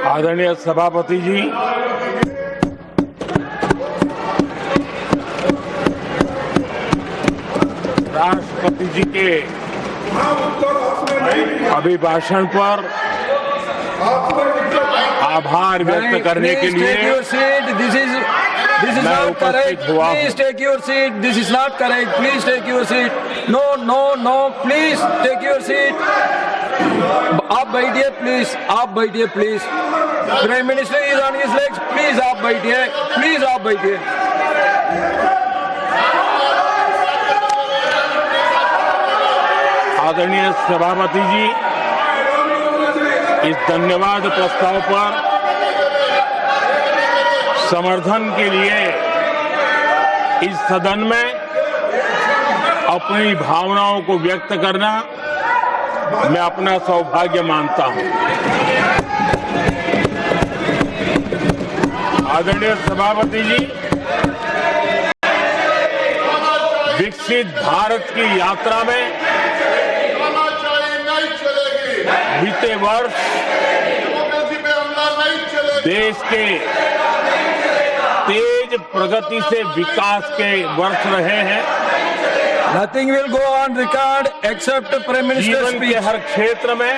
आदरणीय सभापति जी, राष्ट्रपति जी के अभिभाषण पर आभार व्यक्त करने के लिए This is not correct. Please take your seat. This is not correct. Please take your seat. No, no, no. Please take your seat. आप बैठिए प्लीज. आप बैठिए please. Prime minister is on his legs. Please आप बैठिए. Please आप बैठिए. आदरणीय सभापति जी, इस धन्यवाद प्रस्ताव पर समर्थन के लिए इस सदन में अपनी भावनाओं को व्यक्त करना मैं अपना सौभाग्य मानता हूं। आदरणीय सभापति जी, विकसित भारत की यात्रा में बीते वर्ष देश के तेज प्रगति से विकास के वर्ष रहे हैं। Nothing will go on record except Prime Minister's जीवन speech. के हर क्षेत्र में,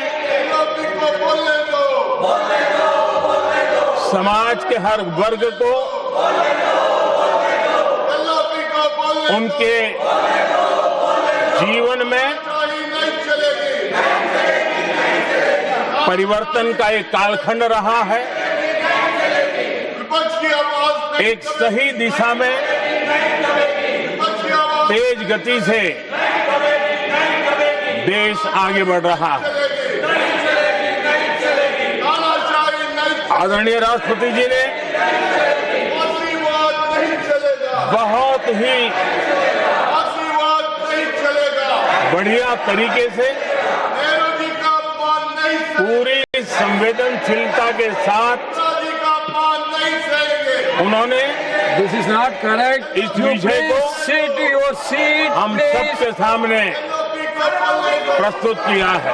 समाज के हर वर्ग को उनके जीवन में परिवर्तन का एक कालखंड रहा है। एक सही दिशा में तेज गति से देश आगे बढ़ रहा है। आदरणीय राष्ट्रपति जी ने बहुत ही बढ़िया तरीके से पूरी संवेदनशीलता के साथ उन्होंने This is not correct. इस विषय को Sit your seat. हम please. सबके सामने प्रस्तुत किया है।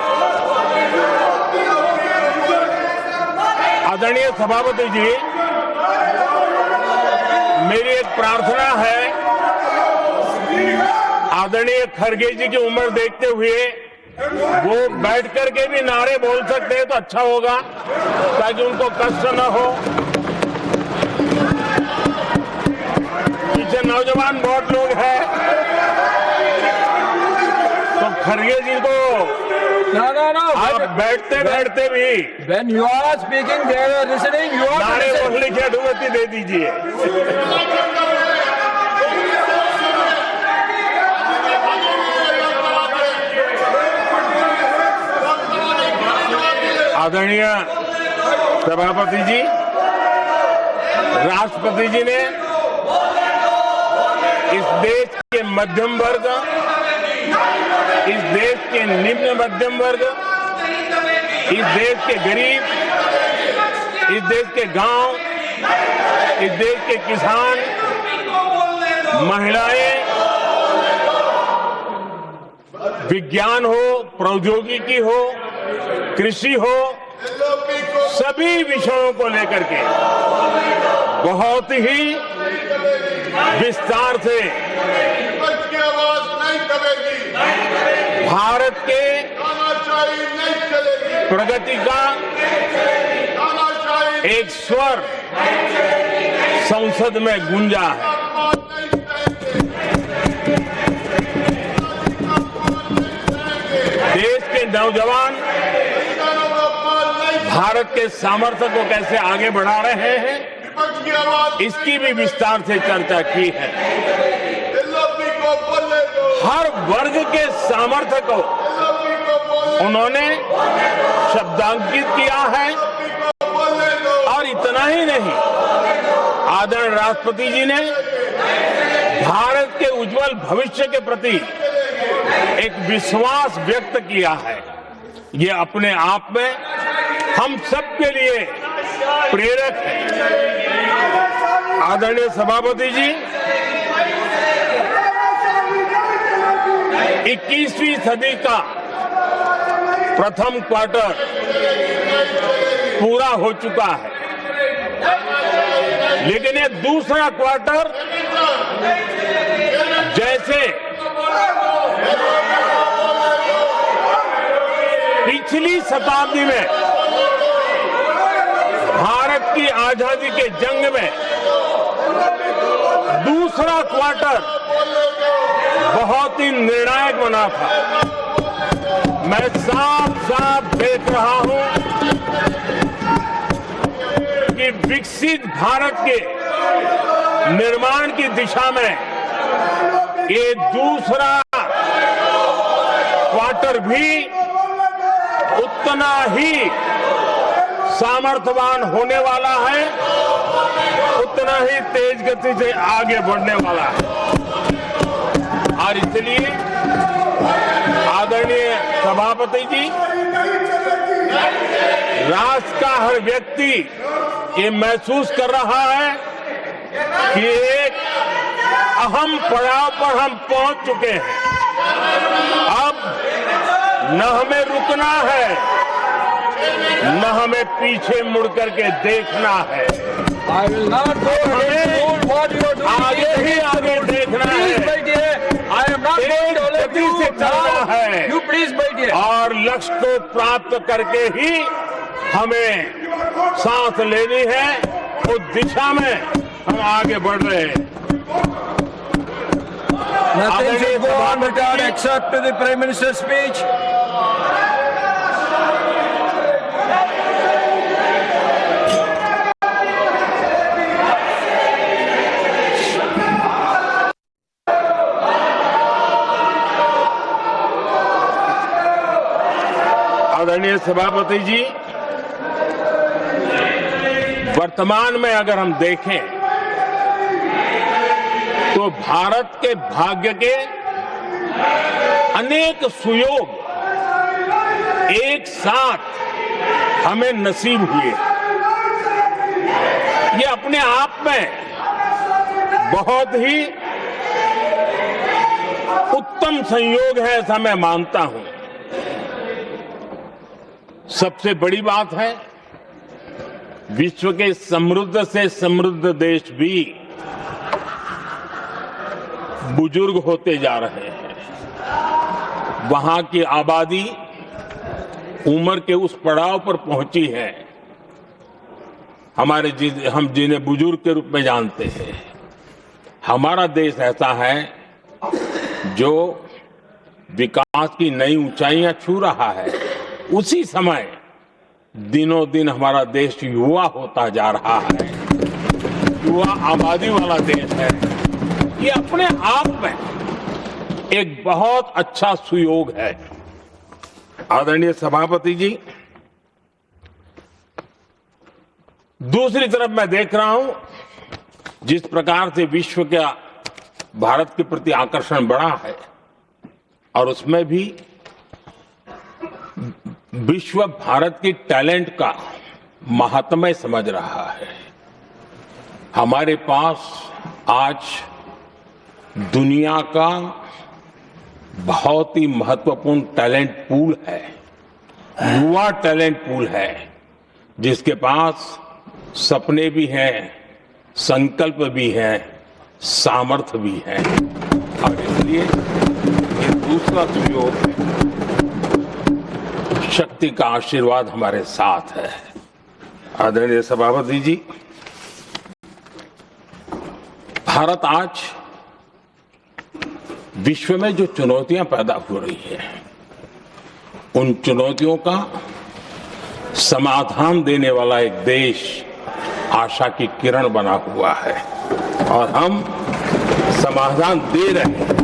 आदरणीय सभापति जी, मेरी एक प्रार्थना है, आदरणीय खड़गे जी की उम्र देखते हुए वो बैठ करके भी नारे बोल सकते हैं तो अच्छा होगा, ताकि उनको कष्ट न हो। पीछे नौजवान बहुत लोग हैं, तो खड़गे जी को No. आप बैठते बैठते भी When you are speaking, they are listening. You are नारे listening. बोलने की अनुमति दे दीजिए। आदरणीय सभापति जी, राष्ट्रपति जी ने इस देश के मध्यम वर्ग, इस देश के निम्न मध्यम वर्ग, इस देश के गरीब, इस देश के गांव, इस देश के किसान, महिलाएं, विज्ञान हो, प्रौद्योगिकी हो, कृषि हो, सभी विषयों को लेकर के बहुत ही विस्तार से भारत के प्रगति का एक स्वर संसद में गूंजा है। देश के नौजवान भारत के सामर्थ्य को कैसे आगे बढ़ा रहे हैं, इसकी भी विस्तार से चर्चा की है। हर वर्ग के सामर्थ्य को उन्होंने शब्दांकित किया है। और इतना ही नहीं, आदरणीय राष्ट्रपति जी ने भारत के उज्जवल भविष्य के प्रति एक विश्वास व्यक्त किया है। ये अपने आप में हम सबके लिए प्रेरक है। आदरणीय सभापति जी, 21वीं सदी का प्रथम क्वार्टर पूरा हो चुका है, लेकिन ये दूसरा क्वार्टर जैसे पिछली शताब्दी में भारत की आजादी के जंग में दूसरा क्वार्टर बहुत ही निर्णायक बना था। मैं साफ साफ देख रहा हूं कि विकसित भारत के निर्माण की दिशा में ये दूसरा क्वार्टर भी उतना ही सामर्थ्यवान होने वाला है, उतना ही तेज गति से आगे बढ़ने वाला है। और इसलिए आदरणीय सभापति जी, राष्ट्र का हर व्यक्ति ये महसूस कर रहा है कि एक अहम पड़ाव पर हम पहुंच चुके हैं। अब न हमें रुकना है, न हमें पीछे मुड़ करके देखना है। I will not go against what you are doing. आगे ही आगे देखना Please, है, my dear. I am not going to let गति you से चलना now. है। You please, my dear. और लक्ष्य को प्राप्त करके ही हमें सांस लेनी है, उस दिशा में हम आगे बढ़ रहे हैं। Nothing should go on without except to the Prime Minister's speech. आदरणीय सभापति जी, वर्तमान में अगर हम देखें तो भारत के भाग्य के अनेक सुयोग एक साथ हमें नसीब हुए। ये अपने आप में बहुत ही उत्तम संयोग है, ऐसा मैं मानता हूं। सबसे बड़ी बात है, विश्व के समृद्ध से समृद्ध देश भी बुजुर्ग होते जा रहे हैं। वहां की आबादी उम्र के उस पड़ाव पर पहुंची है हम जिन्हें बुजुर्ग के रूप में जानते हैं। हमारा देश ऐसा है जो विकास की नई ऊंचाइयां छू रहा है। उसी समय दिनों दिन हमारा देश युवा होता जा रहा है, युवा आबादी वाला देश है। ये अपने आप में एक बहुत अच्छा सुयोग है। आदरणीय सभापति जी, दूसरी तरफ मैं देख रहा हूं जिस प्रकार से विश्व का भारत के प्रति आकर्षण बढ़ा है, और उसमें भी विश्व भारत की टैलेंट का महात्म्य समझ रहा है। हमारे पास आज दुनिया का बहुत ही महत्वपूर्ण टैलेंट पूल है, युवा टैलेंट पूल है, जिसके पास सपने भी हैं, संकल्प भी है, सामर्थ्य भी है। और इसलिए ये दूसरा सुयोग है। शक्ति का आशीर्वाद हमारे साथ है। आदरणीय सभापति जी, भारत आज विश्व में जो चुनौतियां पैदा हो रही है, उन चुनौतियों का समाधान देने वाला एक देश आशा की किरण बना हुआ है, और हम समाधान दे रहे हैं।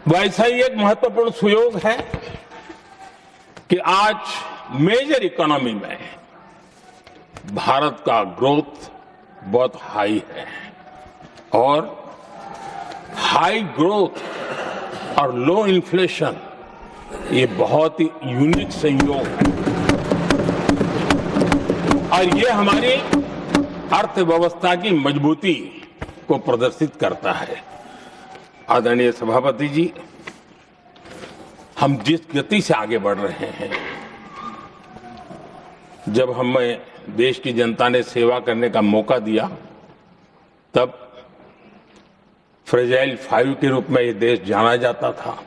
वैसा ही एक महत्वपूर्ण सुयोग है कि आज मेजर इकोनॉमी में भारत का ग्रोथ बहुत हाई है, और हाई ग्रोथ और लो इन्फ्लेशन ये बहुत ही यूनिक संयोग है, और ये हमारी अर्थव्यवस्था की मजबूती को प्रदर्शित करता है। आदरणीय सभापति जी, हम जिस गति से आगे बढ़ रहे हैं जब हमें देश की जनता ने सेवा करने का मौका दिया तब फ्रेजाइल 5 के रूप में ये देश जाना जाता था।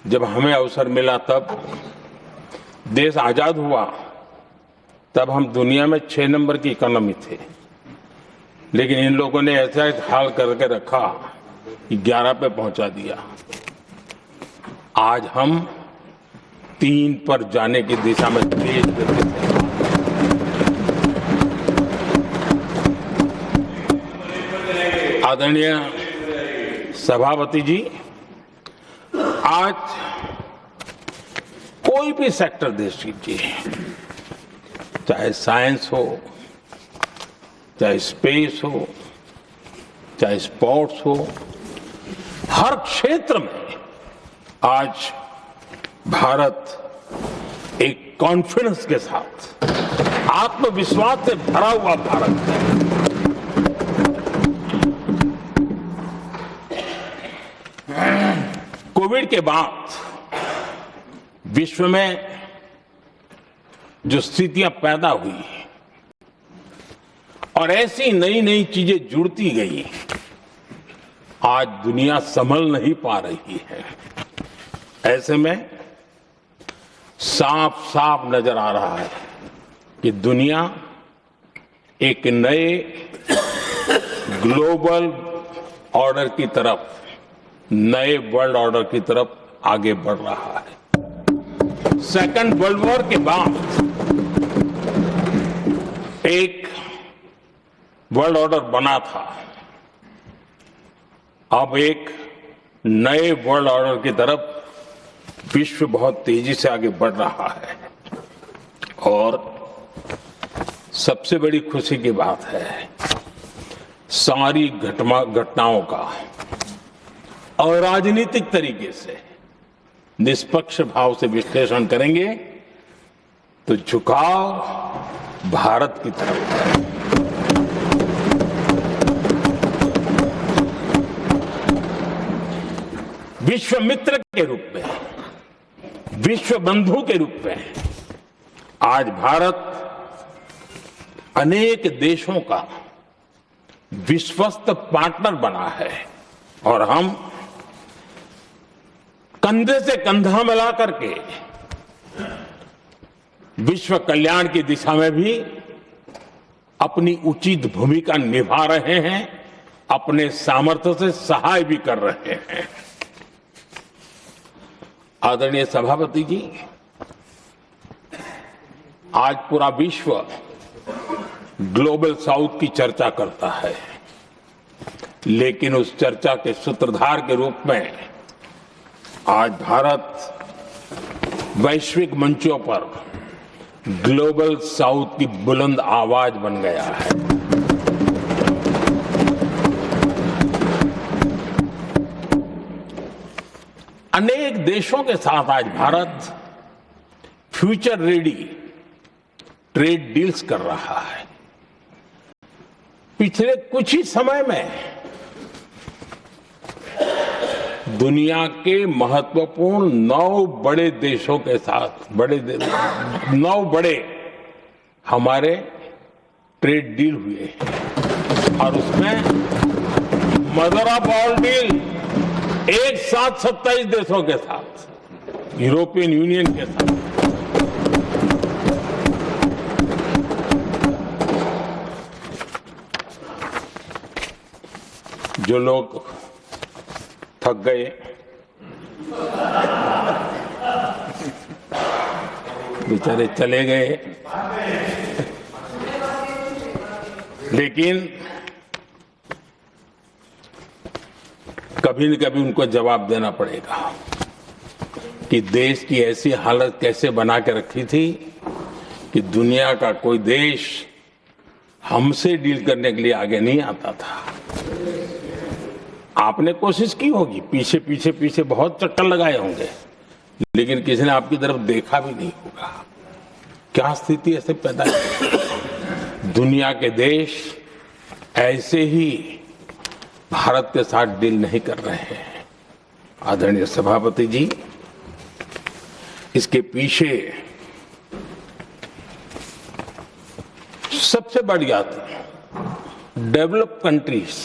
जब हमें अवसर मिला तब देश आजाद हुआ तब हम दुनिया में 6 नंबर की इकोनॉमी थे, लेकिन इन लोगों ने ऐसा हाल करके रखा कि 11 पे पहुंचा दिया। आज हम 3 पर जाने की दिशा में तेज गति से आदरणीय सभापति जी, आज कोई भी सेक्टर देश कीजिए, चाहे साइंस हो, चाहे स्पेस हो, चाहे स्पोर्ट्स हो, हर क्षेत्र में आज भारत एक कॉन्फिडेंस के साथ, आत्मविश्वास से भरा हुआ भारत है। कोविड के बाद विश्व में जो स्थितियां पैदा हुई और ऐसी नई नई चीजें जुड़ती गई, आज दुनिया संभल नहीं पा रही है। ऐसे में साफ साफ नजर आ रहा है कि दुनिया एक नए ग्लोबल ऑर्डर की तरफ, नए वर्ल्ड ऑर्डर की तरफ आगे बढ़ रहा है। सेकेंड वर्ल्ड वॉर के बाद एक वर्ल्ड ऑर्डर बना था, अब एक नए वर्ल्ड ऑर्डर की तरफ विश्व बहुत तेजी से आगे बढ़ रहा है। और सबसे बड़ी खुशी की बात है, सारी घटनाओं का अराजनीतिक तरीके से निष्पक्ष भाव से विश्लेषण करेंगे तो झुकाव भारत की तरफ है। विश्व मित्र के रूप में, विश्व बंधु के रूप में आज भारत अनेक देशों का विश्वस्त पार्टनर बना है और हम कंधे से कंधा मिला करके विश्व कल्याण की दिशा में भी अपनी उचित भूमिका निभा रहे हैं, अपने सामर्थ्य से सहाय भी कर रहे हैं। आदरणीय सभापति जी, आज पूरा विश्व ग्लोबल साउथ की चर्चा करता है, लेकिन उस चर्चा के सूत्रधार के रूप में आज भारत वैश्विक मंचों पर ग्लोबल साउथ की बुलंद आवाज बन गया है। अनेक देशों के साथ आज Bharat future ready trade deals कर रहा है। पिछले कुछ ही समय में दुनिया के महत्वपूर्ण 9 बड़े देशों के साथ 9 बड़े हमारे ट्रेड डील हुए हैं और उसमें मदर ऑफ ऑल डील एक साथ 27 देशों के साथ, यूरोपियन यूनियन के साथ। जो लोग थक गए, बेचारे चले गए, लेकिन कभी न कभी उनको जवाब देना पड़ेगा कि देश की ऐसी हालत कैसे बना के रखी थी कि दुनिया का कोई देश हमसे डील करने के लिए आगे नहीं आता था। आपने कोशिश की होगी, पीछे पीछे पीछे बहुत चक्कर लगाए होंगे, लेकिन किसी ने आपकी तरफ देखा भी नहीं होगा। क्या स्थिति ऐसे पैदा है? दुनिया के देश ऐसे ही भारत के साथ डील नहीं कर रहे हैं। आदरणीय सभापति जी, इसके पीछे सबसे बड़ी बात, डेवलप कंट्रीज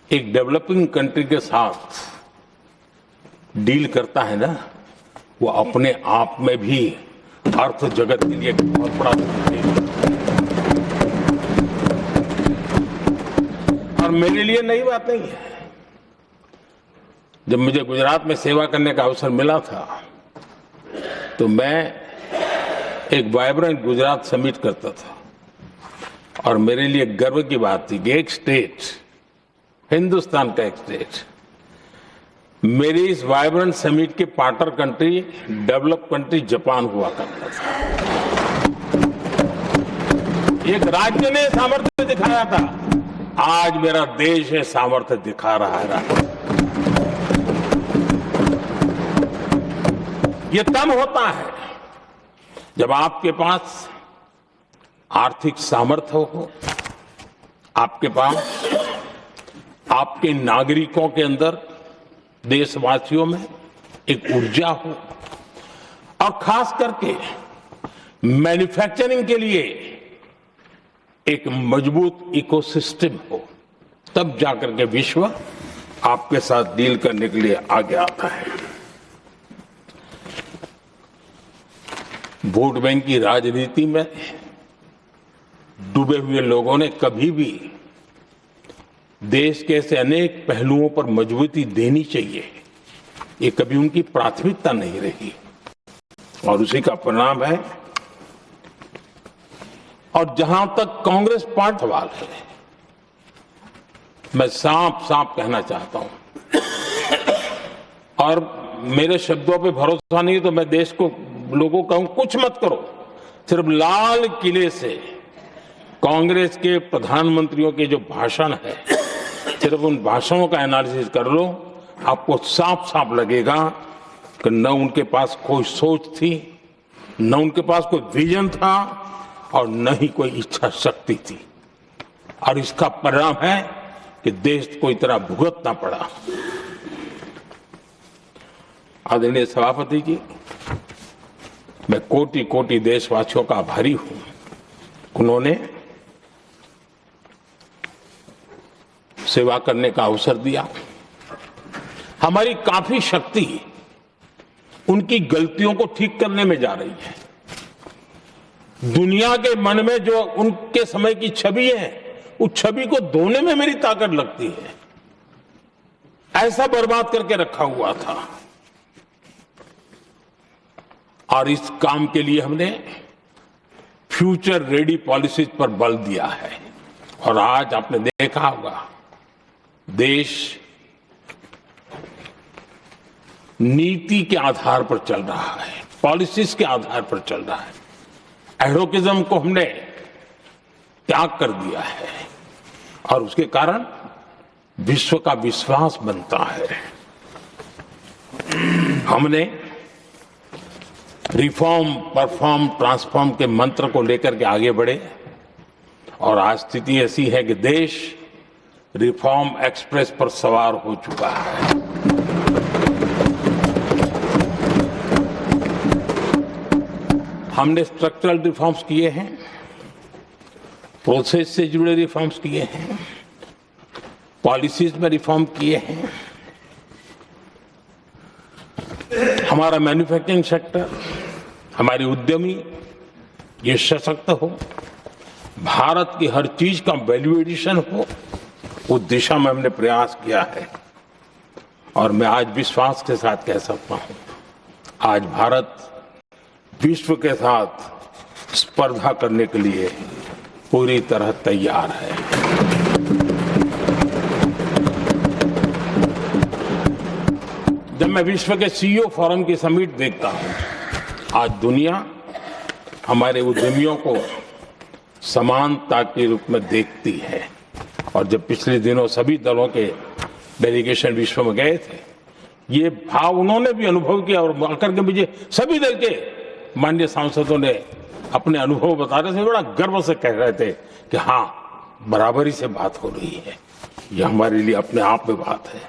एक डेवलपिंग कंट्री के साथ डील करता है ना, वो अपने आप में भी अर्थ जगत के लिए एक बहुत बड़ा है। और मेरे लिए नई बात नहीं है। जब मुझे गुजरात में सेवा करने का अवसर मिला था तो मैं एक वाइब्रेंट गुजरात समिट करता था और मेरे लिए गर्व की बात थी कि एक स्टेट, हिंदुस्तान का एक स्टेट, मेरी इस वाइब्रेंट समिट के partner country, develop country Japan हुआ करता था। एक राज्य ने सामर्थ्य दिखाया था, आज मेरा देश है सामर्थ्य दिखा रहा है। ये तब होता है जब आपके पास आर्थिक सामर्थ्य हो, आपके पास आपके नागरिकों के अंदर, देशवासियों में एक ऊर्जा हो और खास करके मैन्युफैक्चरिंग के लिए एक मजबूत इकोसिस्टम हो, तब जाकर के विश्व आपके साथ डील करने के लिए आगे आता है। वोट बैंक की राजनीति में डूबे हुए लोगों ने कभी भी देश के ऐसे अनेक पहलुओं पर मजबूती देनी चाहिए, ये कभी उनकी प्राथमिकता नहीं रही और उसी का परिणाम है। और जहां तक कांग्रेस पार्टी सवाल है, मैं साफ साफ कहना चाहता हूं और मेरे शब्दों पे भरोसा नहीं तो मैं देश को, लोगों को कहूं कुछ मत करो, सिर्फ लाल किले से कांग्रेस के प्रधानमंत्रियों के जो भाषण है, सिर्फ उन भाषणों का एनालिसिस कर लो, आपको साफ साफ लगेगा कि न उनके पास कोई सोच थी, न उनके पास कोई विजन था और न ही कोई इच्छा शक्ति थी। और इसका परिणाम है कि देश को इतना भुगतना पड़ा। आदरणीय सभापति जी, मैं कोटि कोटि देशवासियों का आभारी हूं। उन्होंने सेवा करने का अवसर दिया। हमारी काफी शक्ति उनकी गलतियों को ठीक करने में जा रही है। दुनिया के मन में जो उनके समय की छवि है, उस छवि को धोने में मेरी ताकत लगती है। ऐसा बर्बाद करके रखा हुआ था और इस काम के लिए हमने फ्यूचर रेडी पॉलिसीज पर बल दिया है। और आज आपने देखा होगा, देश नीति के आधार पर चल रहा है, पॉलिसीज के आधार पर चल रहा है। एडोकिज्म को हमने त्याग कर दिया है और उसके कारण विश्व का विश्वास बनता है। हमने रिफॉर्म, परफॉर्म, ट्रांसफॉर्म के मंत्र को लेकर के आगे बढ़े और आज स्थिति ऐसी है कि देश रिफॉर्म एक्सप्रेस पर सवार हो चुका है। हमने स्ट्रक्चरल रिफॉर्म्स किए हैं, प्रोसेस से जुड़े रिफॉर्म्स किए हैं, पॉलिसीज में रिफॉर्म किए हैं। हमारा मैन्युफैक्चरिंग सेक्टर, हमारे उद्यमी ये सशक्त हो, भारत की हर चीज का वैल्यू एडिशन हो, उस दिशा में हमने प्रयास किया है। और मैं आज विश्वास के साथ कह सकता हूं, आज भारत विश्व के साथ स्पर्धा करने के लिए पूरी तरह तैयार है। जब मैं विश्व के सीईओ फोरम की समिट देखता हूं, आज दुनिया हमारे उद्यमियों को समानता के रूप में देखती है। और जब पिछले दिनों सभी दलों के डेलीगेशन विश्व में गए थे, ये भाव उन्होंने भी अनुभव किया और आकर के मुझे सभी दल के माननीय सांसदों ने अपने अनुभव बता रहे थे, बड़ा गर्व से कह रहे थे कि हाँ, बराबरी से बात हो रही है। ये हमारे लिए अपने आप में बात है।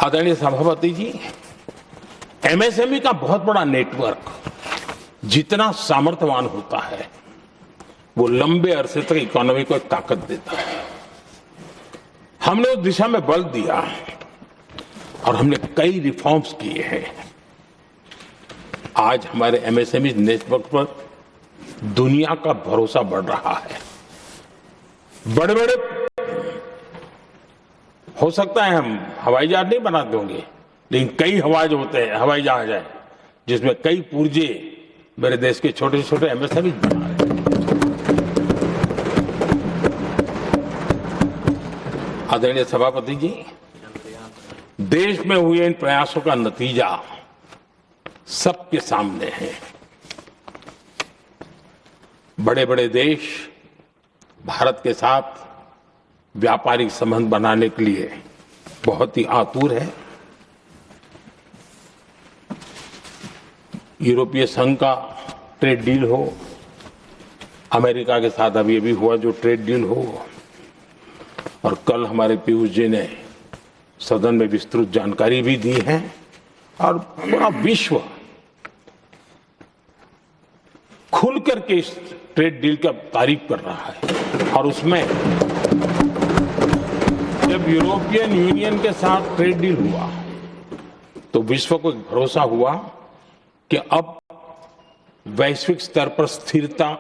आदरणीय सभापति जी, एमएसएमई का बहुत बड़ा नेटवर्क जितना सामर्थ्यवान होता है वो लंबे अरसे तक इकोनॉमी को एक ताकत देता है। हमने उस दिशा में बल दिया और हमने कई रिफॉर्म्स किए हैं। आज हमारे एमएसएमई नेटवर्क पर दुनिया का भरोसा बढ़ रहा है। बड़े बड़े हो सकता है हम हवाई जहाज नहीं बना देंगे, लेकिन कई हवाई जहाज हैं जिसमें कई पुर्जे मेरे देश के छोटे छोटे एमएसएमई बना रहे हैं। आदरणीय सभापति जी, देश में हुए इन प्रयासों का नतीजा सबके सामने है। बड़े बड़े देश भारत के साथ व्यापारिक संबंध बनाने के लिए बहुत ही आतुर है। यूरोपीय संघ का ट्रेड डील हो, अमेरिका के साथ अभी हुआ जो ट्रेड डील हो, और कल हमारे पीयूष जी ने सदन में विस्तृत जानकारी भी दी है, और पूरा विश्व खुल करके इस ट्रेड डील का तारीफ कर रहा है। और उसमें जब यूरोपियन यूनियन के साथ ट्रेड डील हुआ तो विश्व को एक भरोसा हुआ कि अब वैश्विक स्तर पर स्थिरता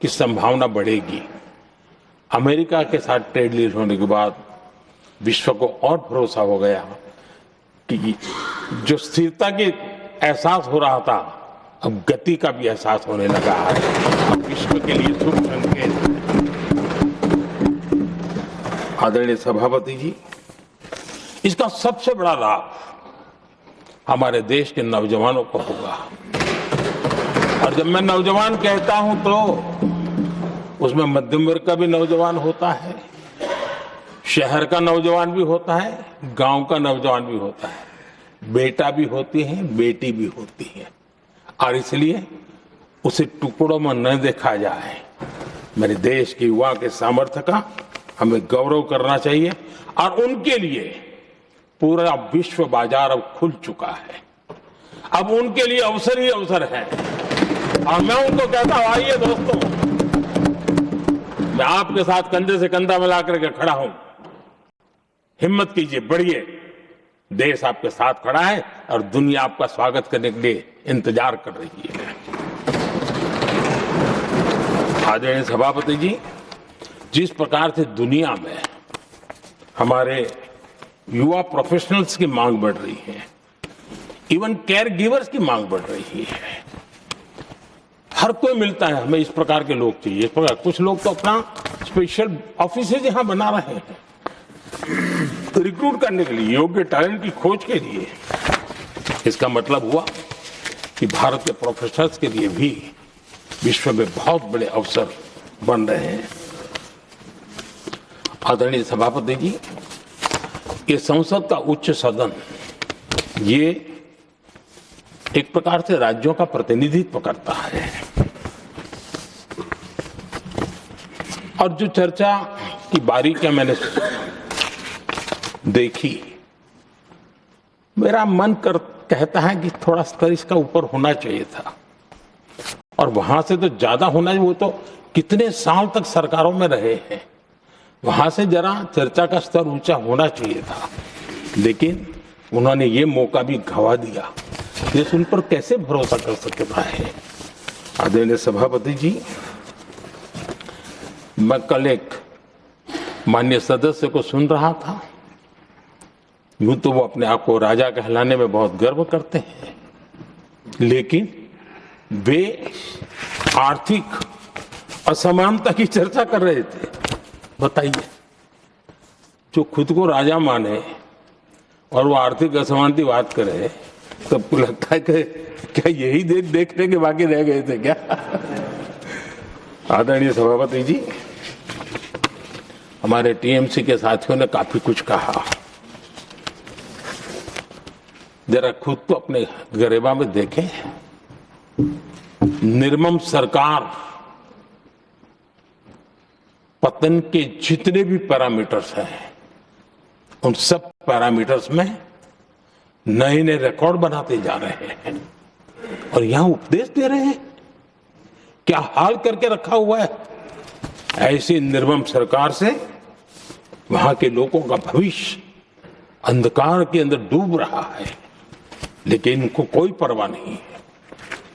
की संभावना बढ़ेगी। अमेरिका के साथ ट्रेड डील होने के बाद विश्व को और भरोसा हो गया कि जो स्थिरता के एहसास हो रहा था, अब गति का भी एहसास होने लगा है। अब विश्व के लिए शुभ संकेत है। आदरणीय सभापति जी, इसका सबसे बड़ा लाभ हमारे देश के नौजवानों को होगा। और जब मैं नौजवान कहता हूं तो उसमें मध्यम वर्ग का भी नौजवान होता है, शहर का नौजवान भी होता है, गांव का नौजवान भी होता है, बेटा भी होती है, बेटी भी होती है। और इसलिए उसे टुकड़ों में न देखा जाए। मेरे देश के युवा के सामर्थ्य का हमें गौरव करना चाहिए, और उनके लिए पूरा विश्व बाजार अब खुल चुका है। अब उनके लिए अवसर ही अवसर है। और मैं उनको कहता हूं, आइए दोस्तों, मैं आपके साथ कंधे से कंधा मिला करके खड़ा हूं। हिम्मत कीजिए, बढ़िए। देश आपके साथ खड़ा है और दुनिया आपका स्वागत करने के लिए इंतजार कर रही है। आदरणीय सभापति जी, जिस प्रकार से दुनिया में हमारे युवा प्रोफेशनल्स की मांग बढ़ रही है, इवन केयर गिवर्स की मांग बढ़ रही है। हर कोई मिलता है, हमें इस प्रकार के लोग चाहिए। इस प्रकार कुछ लोग तो अपना स्पेशल ऑफिस यहां बना रहे हैं रिक्रूट करने के लिए, योग्य टैलेंट की खोज के लिए। इसका मतलब हुआ कि भारत के प्रोफेशनल्स के लिए भी विश्व में बहुत बड़े अवसर बन रहे हैं। आदरणीय सभापति जी, ये संसद का उच्च सदन, ये एक प्रकार से राज्यों का प्रतिनिधित्व करता है। और जो चर्चा की बारीकियां मैंने देखी, मेरा मन कहता है कि थोड़ा स्तर इसका ऊपर होना चाहिए था, और वहां से तो ज्यादा होना चाहिए। वो तो कितने साल तक सरकारों में रहे हैं, वहां से जरा चर्चा का स्तर ऊंचा होना चाहिए था। लेकिन उन्होंने ये मौका भी गंवा दिया। देश उन पर कैसे भरोसा कर सकता है। आदरणीय सभापति जी, मैं कल एक माननीय सदस्य को सुन रहा था। यूं तो वो अपने आप को राजा कहलाने में बहुत गर्व करते हैं, लेकिन वे आर्थिक असमानता की चर्चा कर रहे थे। बताइए, जो खुद को राजा माने और वो आर्थिक असमानता की बात करे, सबको लगता है कि क्या यही देखने के बाकी रह गए थे क्या। आदरणीय सभापति जी, हमारे टीएमसी के साथियों ने काफी कुछ कहा। जरा खुद तो अपने गरेबा में देखें। निर्मम सरकार पतन के जितने भी पैरामीटर्स हैं, उन सब पैरामीटर्स में नए नए रिकॉर्ड बनाते जा रहे हैं, और यहां उपदेश दे रहे हैं क्या हाल करके रखा हुआ है। ऐसी निर्मम सरकार से वहां के लोगों का भविष्य अंधकार के अंदर डूब रहा है, लेकिन इनको कोई परवाह नहीं है।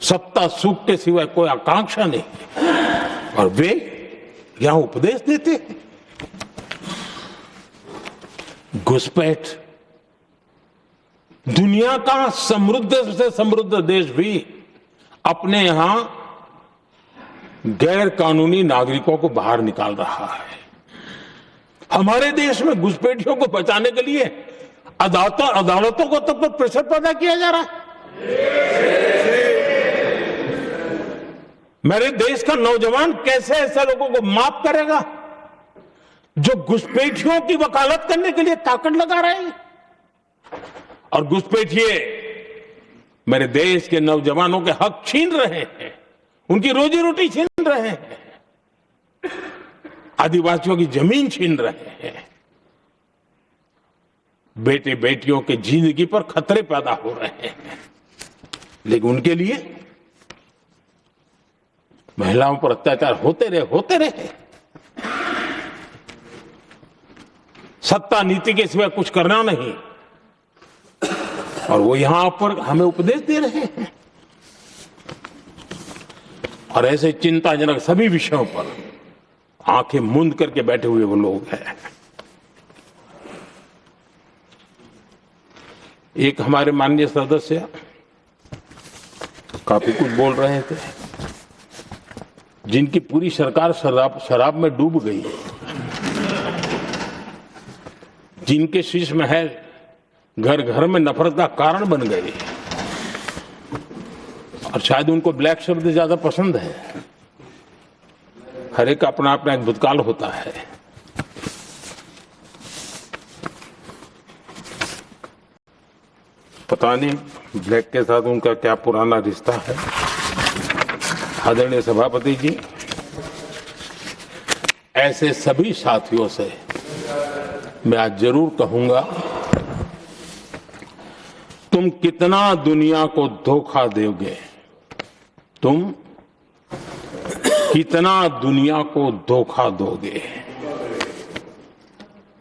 सत्ता सुख के सिवाय कोई आकांक्षा नहीं है और वे यहां उपदेश देते हैं। घुसपैठ। दुनिया का समृद्ध से समृद्ध देश भी अपने यहां गैर कानूनी नागरिकों को बाहर निकाल रहा है। हमारे देश में घुसपैठियों को बचाने के लिए अदालतों को तब तक प्रेशर पैदा किया जा रहा है। मेरे देश का नौजवान कैसे ऐसे लोगों को माफ करेगा जो घुसपैठियों की वकालत करने के लिए ताकत लगा रहे हैं। और घुसपैठिए मेरे देश के नौजवानों के हक छीन रहे हैं, उनकी रोजी रोटी छीन रहे हैं, आदिवासियों की जमीन छीन रहे हैं। बेटे बेटियों की जिंदगी पर खतरे पैदा हो रहे हैं, लेकिन उनके लिए महिलाओं पर अत्याचार होते रहे। सत्ता नीति के सिवाय कुछ करना नहीं, और वो यहां पर हमें उपदेश दे रहे हैं। और ऐसे चिंताजनक सभी विषयों पर आंखें मूंद करके बैठे हुए वो लोग हैं। एक हमारे माननीय सदस्य काफी कुछ बोल रहे थे, जिनकी पूरी सरकार शराब में डूब गई है, जिनके शीश महल घर घर में नफरत का कारण बन गए, और शायद उनको ब्लैक शब्द ज्यादा पसंद है। हर एक अपना अपना एक भूतकाल होता है। पता नहीं ब्लैक के साथ उनका क्या पुराना रिश्ता है। आदरणीय सभापति जी, ऐसे सभी साथियों से मैं आज जरूर कहूंगा, तुम कितना दुनिया को धोखा दोगे, तुम कितना दुनिया को धोखा दोगे।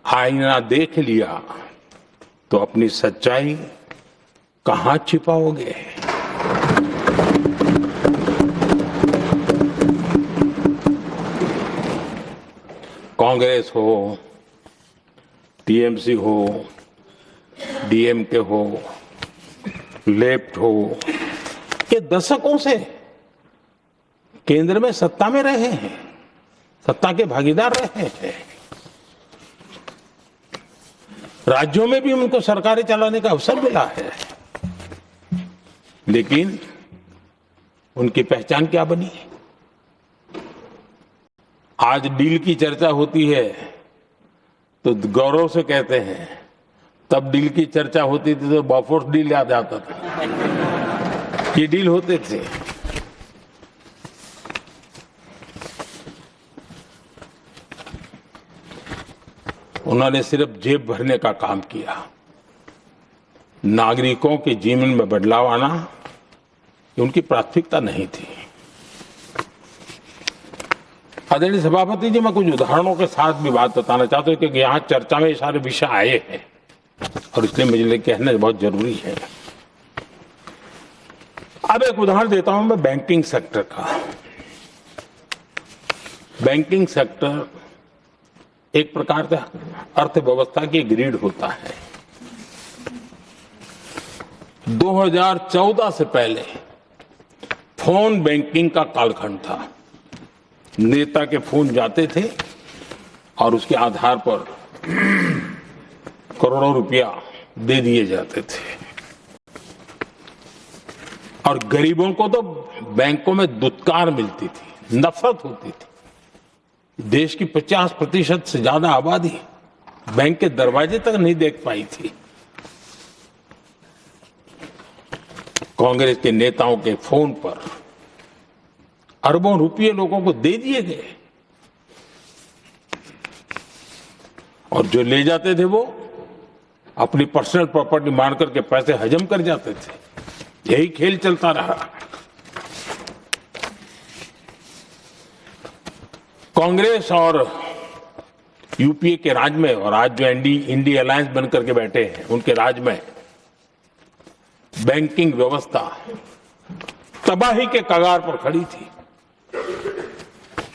आईना देख लिया तो अपनी सच्चाई कहां छिपाओगे। कांग्रेस हो, टीएमसी हो, डीएमके हो, लेफ्ट हो, ये दशकों से केंद्र में सत्ता में रहे हैं, सत्ता के भागीदार रहे हैं। राज्यों में भी उनको सरकारें चलाने का अवसर मिला है, लेकिन उनकी पहचान क्या बनी। आज डील की चर्चा होती है तो गौरव से कहते हैं, तब डील की चर्चा होती थी तो बॉफोर्स डील याद आता था। ये डील होते थे। उन्होंने सिर्फ जेब भरने का काम किया। नागरिकों के जीवन में बदलाव आना ये उनकी प्राथमिकता नहीं थी। आदरणीय सभापति जी, मैं कुछ उदाहरणों के साथ भी बात बताना चाहता हूं, क्योंकि यहाँ चर्चा में ये सारे विषय आए हैं और इसलिए मुझे कहना बहुत जरूरी है। अब एक उदाहरण देता हूं मैं बैंकिंग सेक्टर का। बैंकिंग सेक्टर एक प्रकार का अर्थव्यवस्था की ग्रिड होता है। 2014 से पहले फोन बैंकिंग का कालखंड था। नेता के फोन जाते थे और उसके आधार पर करोड़ों रुपया दे दिए जाते थे, और गरीबों को तो बैंकों में दुत्कार मिलती थी, नफरत होती थी। देश की 50% से ज्यादा आबादी बैंक के दरवाजे तक नहीं देख पाई थी। कांग्रेस के नेताओं के फोन पर अरबों रुपये लोगों को दे दिए गए, और जो ले जाते थे वो अपनी पर्सनल प्रॉपर्टी मान करके पैसे हजम कर जाते थे। यही खेल चलता रहा। कांग्रेस और यूपीए के राज में और आज जो इंडी अलायंस बनकर के बैठे हैं उनके राज में बैंकिंग व्यवस्था तबाही के कगार पर खड़ी थी।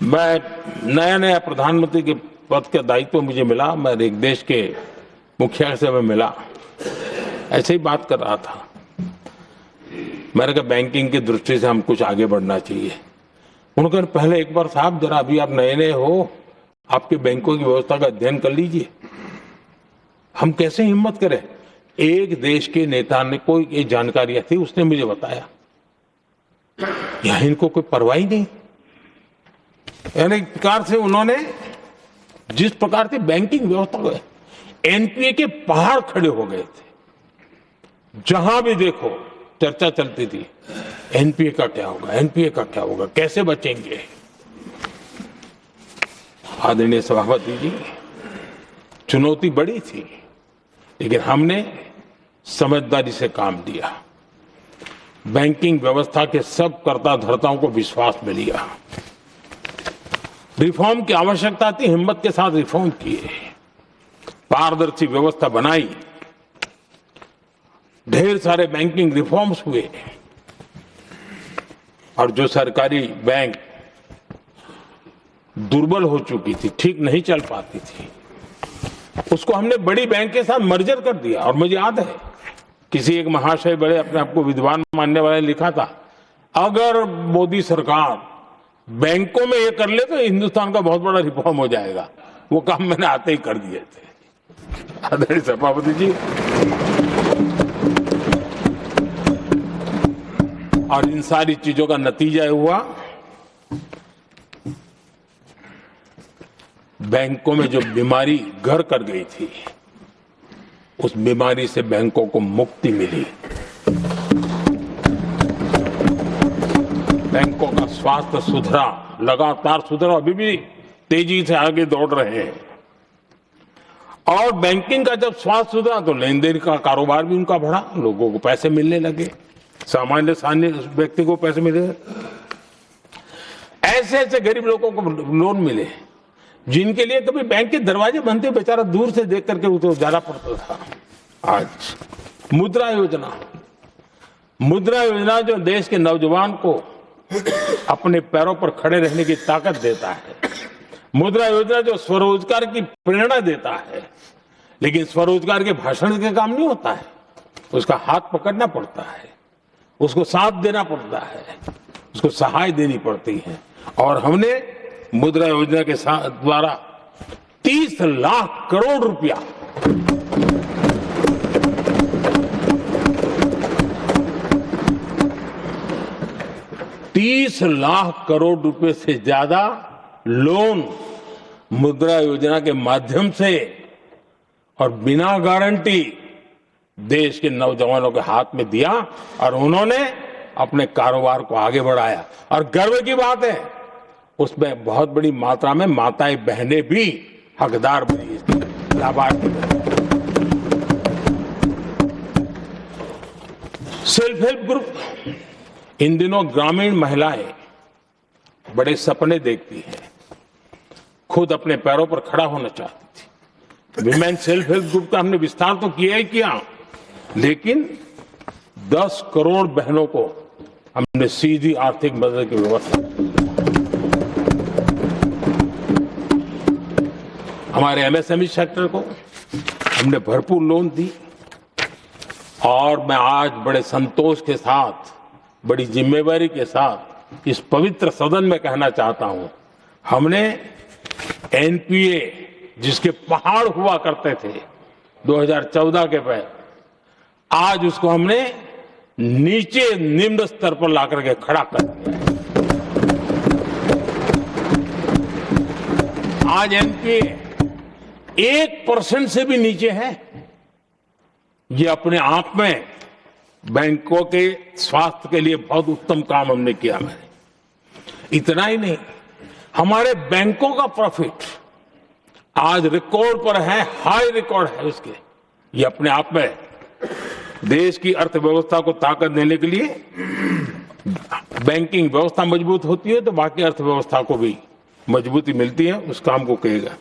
मैं नया प्रधानमंत्री के पद का दायित्व मुझे मिला, मैं एक देश के मुखिया से मैं मिला, ऐसे ही बात कर रहा था। मैंने कहा बैंकिंग की दृष्टि से हम कुछ आगे बढ़ना चाहिए। उन्होंने कहा पहले एक बार साहब जरा अभी आप नए हो, आपके बैंकों की व्यवस्था का अध्ययन कर लीजिए। हम कैसे हिम्मत करें? एक देश के नेता ने कोई एक जानकारियां थी, उसने मुझे बताया यहां इनको कोई परवाह ही नहीं। यानी एक प्रकार से उन्होंने जिस प्रकार से बैंकिंग व्यवस्था को एनपीए के पहाड़ खड़े हो गए थे। जहां भी देखो चर्चा चलती थी एनपीए का क्या होगा, एनपीए का क्या होगा, कैसे बचेंगे। आदरणीय सभापति जी, चुनौती बड़ी थी, लेकिन हमने समझदारी से काम लिया। बैंकिंग व्यवस्था के सब कर्ता धर्ताओं को विश्वास में लिया। रिफॉर्म की आवश्यकता थी, हिम्मत के साथ रिफॉर्म किए, पारदर्शी व्यवस्था बनाई, ढेर सारे बैंकिंग रिफॉर्म्स हुए और जो सरकारी बैंक दुर्बल हो चुकी थी, ठीक नहीं चल पाती थी, उसको हमने बड़ी बैंक के साथ मर्जर कर दिया। और मुझे याद है किसी एक महाशय बड़े अपने आप को विद्वान मानने वाले ने लिखा था, अगर मोदी सरकार बैंकों में ये कर ले तो हिंदुस्तान का बहुत बड़ा रिफॉर्म हो जाएगा। वो काम मैंने आते ही कर दिए थे। आदरणीय सभापति जी, और इन सारी चीजों का नतीजा हुआ बैंकों में जो बीमारी घर कर गई थी, उस बीमारी से बैंकों को मुक्ति मिली। बैंकों का स्वास्थ्य सुधरा, लगातार सुधरा, अभी भी तेजी से आगे दौड़ रहे हैं। और बैंकिंग का जब स्वास्थ्य सुधरा तो लेन देन का कारोबार भी उनका बढ़ा, लोगों को पैसे मिलने लगे, सामान्य व्यक्ति को पैसे मिले। ऐसे ऐसे गरीब लोगों को लोन मिले जिनके लिए कभी बैंक के दरवाजे बंद थे, बेचारा दूर से देख करके उसे जाना पड़ता था। आज मुद्रा योजना जो देश के नौजवान को अपने पैरों पर खड़े रहने की ताकत देता है, मुद्रा योजना जो स्वरोजगार की प्रेरणा देता है, लेकिन स्वरोजगार के भाषण के काम नहीं होता है, उसका हाथ पकड़ना पड़ता है, उसको साथ देना पड़ता है, उसको सहाय देनी पड़ती है। और हमने मुद्रा योजना के साथ द्वारा 30 लाख करोड़ रुपया $30 लाख से ज्यादा लोन मुद्रा योजना के माध्यम से और बिना गारंटी देश के नौजवानों के हाथ में दिया और उन्होंने अपने कारोबार को आगे बढ़ाया। और गर्व की बात है, उसमें बहुत बड़ी मात्रा में माताएं बहनें भी हकदार बनी, लाभार्थी बनी। सेल्फ हेल्प ग्रुप, इन दिनों ग्रामीण महिलाएं बड़े सपने देखती हैं, खुद अपने पैरों पर खड़ा होना चाहती थी। विमेन सेल्फ हेल्प ग्रुप का हमने विस्तार तो किया ही किया, लेकिन 10 करोड़ बहनों को हमने सीधी आर्थिक मदद की व्यवस्था की। हमारे एमएसएमई सेक्टर को हमने भरपूर लोन दी। और मैं आज बड़े संतोष के साथ, बड़ी जिम्मेवारी के साथ इस पवित्र सदन में कहना चाहता हूं, हमने एनपीए जिसके पहाड़ हुआ करते थे 2014 के पहले, आज उसको हमने नीचे निम्न स्तर पर ला करके खड़ा कर दिया है। आज एनपीए 1% से भी नीचे है। ये अपने आप में बैंकों के स्वास्थ्य के लिए बहुत उत्तम काम हमने किया। मैंने इतना ही नहीं, हमारे बैंकों का प्रॉफिट आज रिकॉर्ड पर है, हाई रिकॉर्ड है उसके। ये अपने आप में देश की अर्थव्यवस्था को ताकत देने के लिए बैंकिंग व्यवस्था मजबूत होती है तो बाकी अर्थव्यवस्था को भी मजबूती मिलती है उस काम को कहेगा।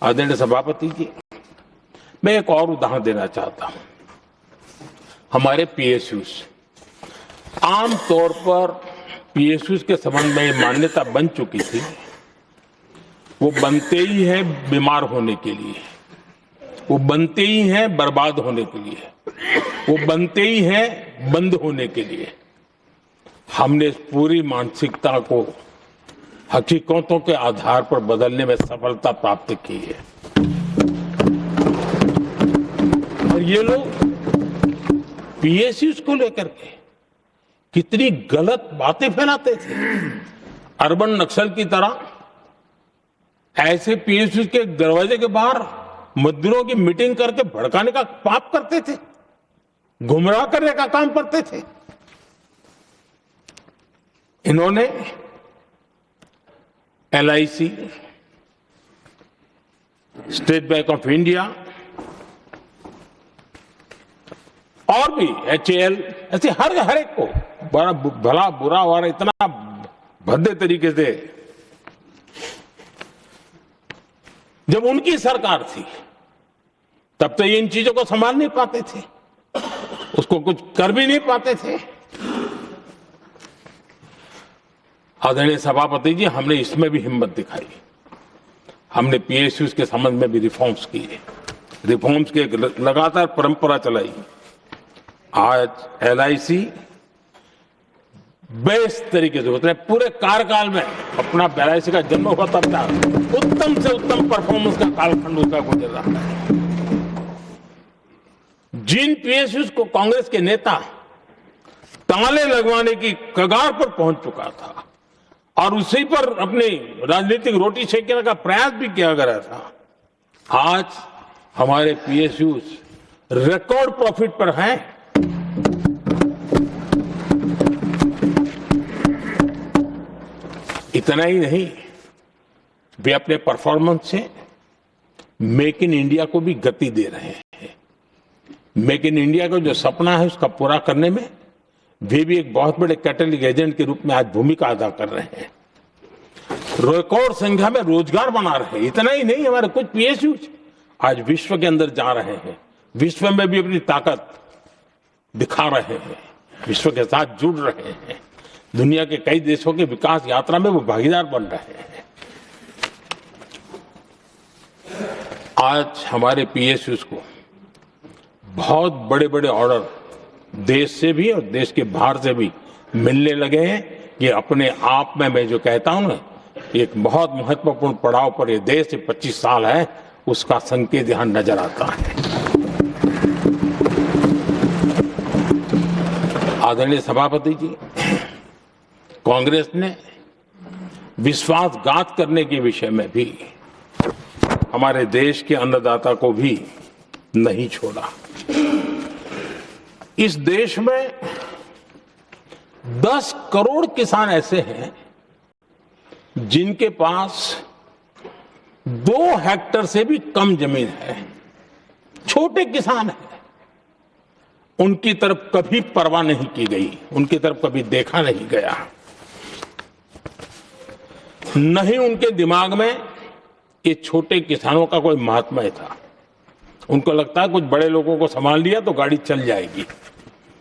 आदरणीय सभापति जी, मैं एक और उदाहरण देना चाहता हूं। हमारे पीएसयूज, आमतौर पर पीएसयूज के संबंध में मान्यता बन चुकी थी, वो बनते ही हैं बीमार होने के लिए, वो बनते ही हैं बर्बाद होने के लिए, वो बनते ही हैं बंद होने के लिए। हमने इस पूरी मानसिकता को हकीकतों के आधार पर बदलने में सफलता प्राप्त की है। और ये लोग पीएसयूज को लेकर के कितनी गलत बातें फैलाते थे। अर्बन नक्सल की तरह ऐसे पीएसयूज के दरवाजे के बाहर मजदूरों की मीटिंग करके भड़काने का पाप करते थे, गुमराह करने का काम करते थे। इन्होंने LIC, state bank of India और भी HAL, ऐसे हर एक को बड़ा भला बुरा और इतना भद्दे तरीके से, जब उनकी सरकार थी तब तो ये इन चीजों को संभाल नहीं पाते थे, उसको कुछ कर भी नहीं पाते थे। आदरणीय सभापति जी, हमने इसमें भी हिम्मत दिखाई। हमने पीएसयूज के संबंध में भी रिफॉर्म्स किए, रिफॉर्म्स की एक लगातार परंपरा चलाई। आज LIC बेस्ट तरीके से होते पूरे कार्यकाल में अपना LIC का जन्म हुआ तब तक उत्तम से उत्तम परफॉर्मेंस का कालखंड उसका गुजर रहा है। जिन पीएसयूज को कांग्रेस के नेता ताले लगवाने की कगार पर पहुंच चुका था और उसी पर अपनी राजनीतिक रोटी सेकने का प्रयास भी किया गया था, आज हमारे पीएसयूज रिकॉर्ड प्रॉफिट पर हैं। इतना ही नहीं, वे अपने परफॉर्मेंस से मेक इन इंडिया को भी गति दे रहे हैं। मेक इन इंडिया का जो सपना है उसका पूरा करने में वे भी एक बहुत बड़े कैटलिक एजेंट के रूप में आज भूमिका अदा कर रहे हैं। रिकॉर्ड संख्या में रोजगार बना रहे हैं। इतना ही नहीं, हमारे कुछ पीएसयूज आज विश्व के अंदर जा रहे हैं, विश्व में भी अपनी ताकत दिखा रहे हैं, विश्व के साथ जुड़ रहे हैं, दुनिया के कई देशों के विकास यात्रा में वो भागीदार बन रहे हैं। आज हमारे पीएसयूज को बहुत बड़े बड़े ऑर्डर देश से भी और देश के बाहर से भी मिलने लगे हैं। ये अपने आप में मैं जो कहता हूं ना, एक बहुत महत्वपूर्ण पड़ाव पर ये देश 25 साल है, उसका संकेत यहां नजर आता है। आदरणीय सभापति जी, कांग्रेस ने विश्वासघात करने के विषय में भी हमारे देश के अन्नदाता को भी नहीं छोड़ा। इस देश में 10 करोड़ किसान ऐसे हैं जिनके पास 2 हेक्टेयर से भी कम जमीन है, छोटे किसान हैं। उनकी तरफ कभी परवाह नहीं की गई, उनकी तरफ कभी देखा नहीं गया, नहीं उनके दिमाग में ये छोटे किसानों का कोई महात्मा था। उनको लगता है कुछ बड़े लोगों को संभाल लिया तो गाड़ी चल जाएगी,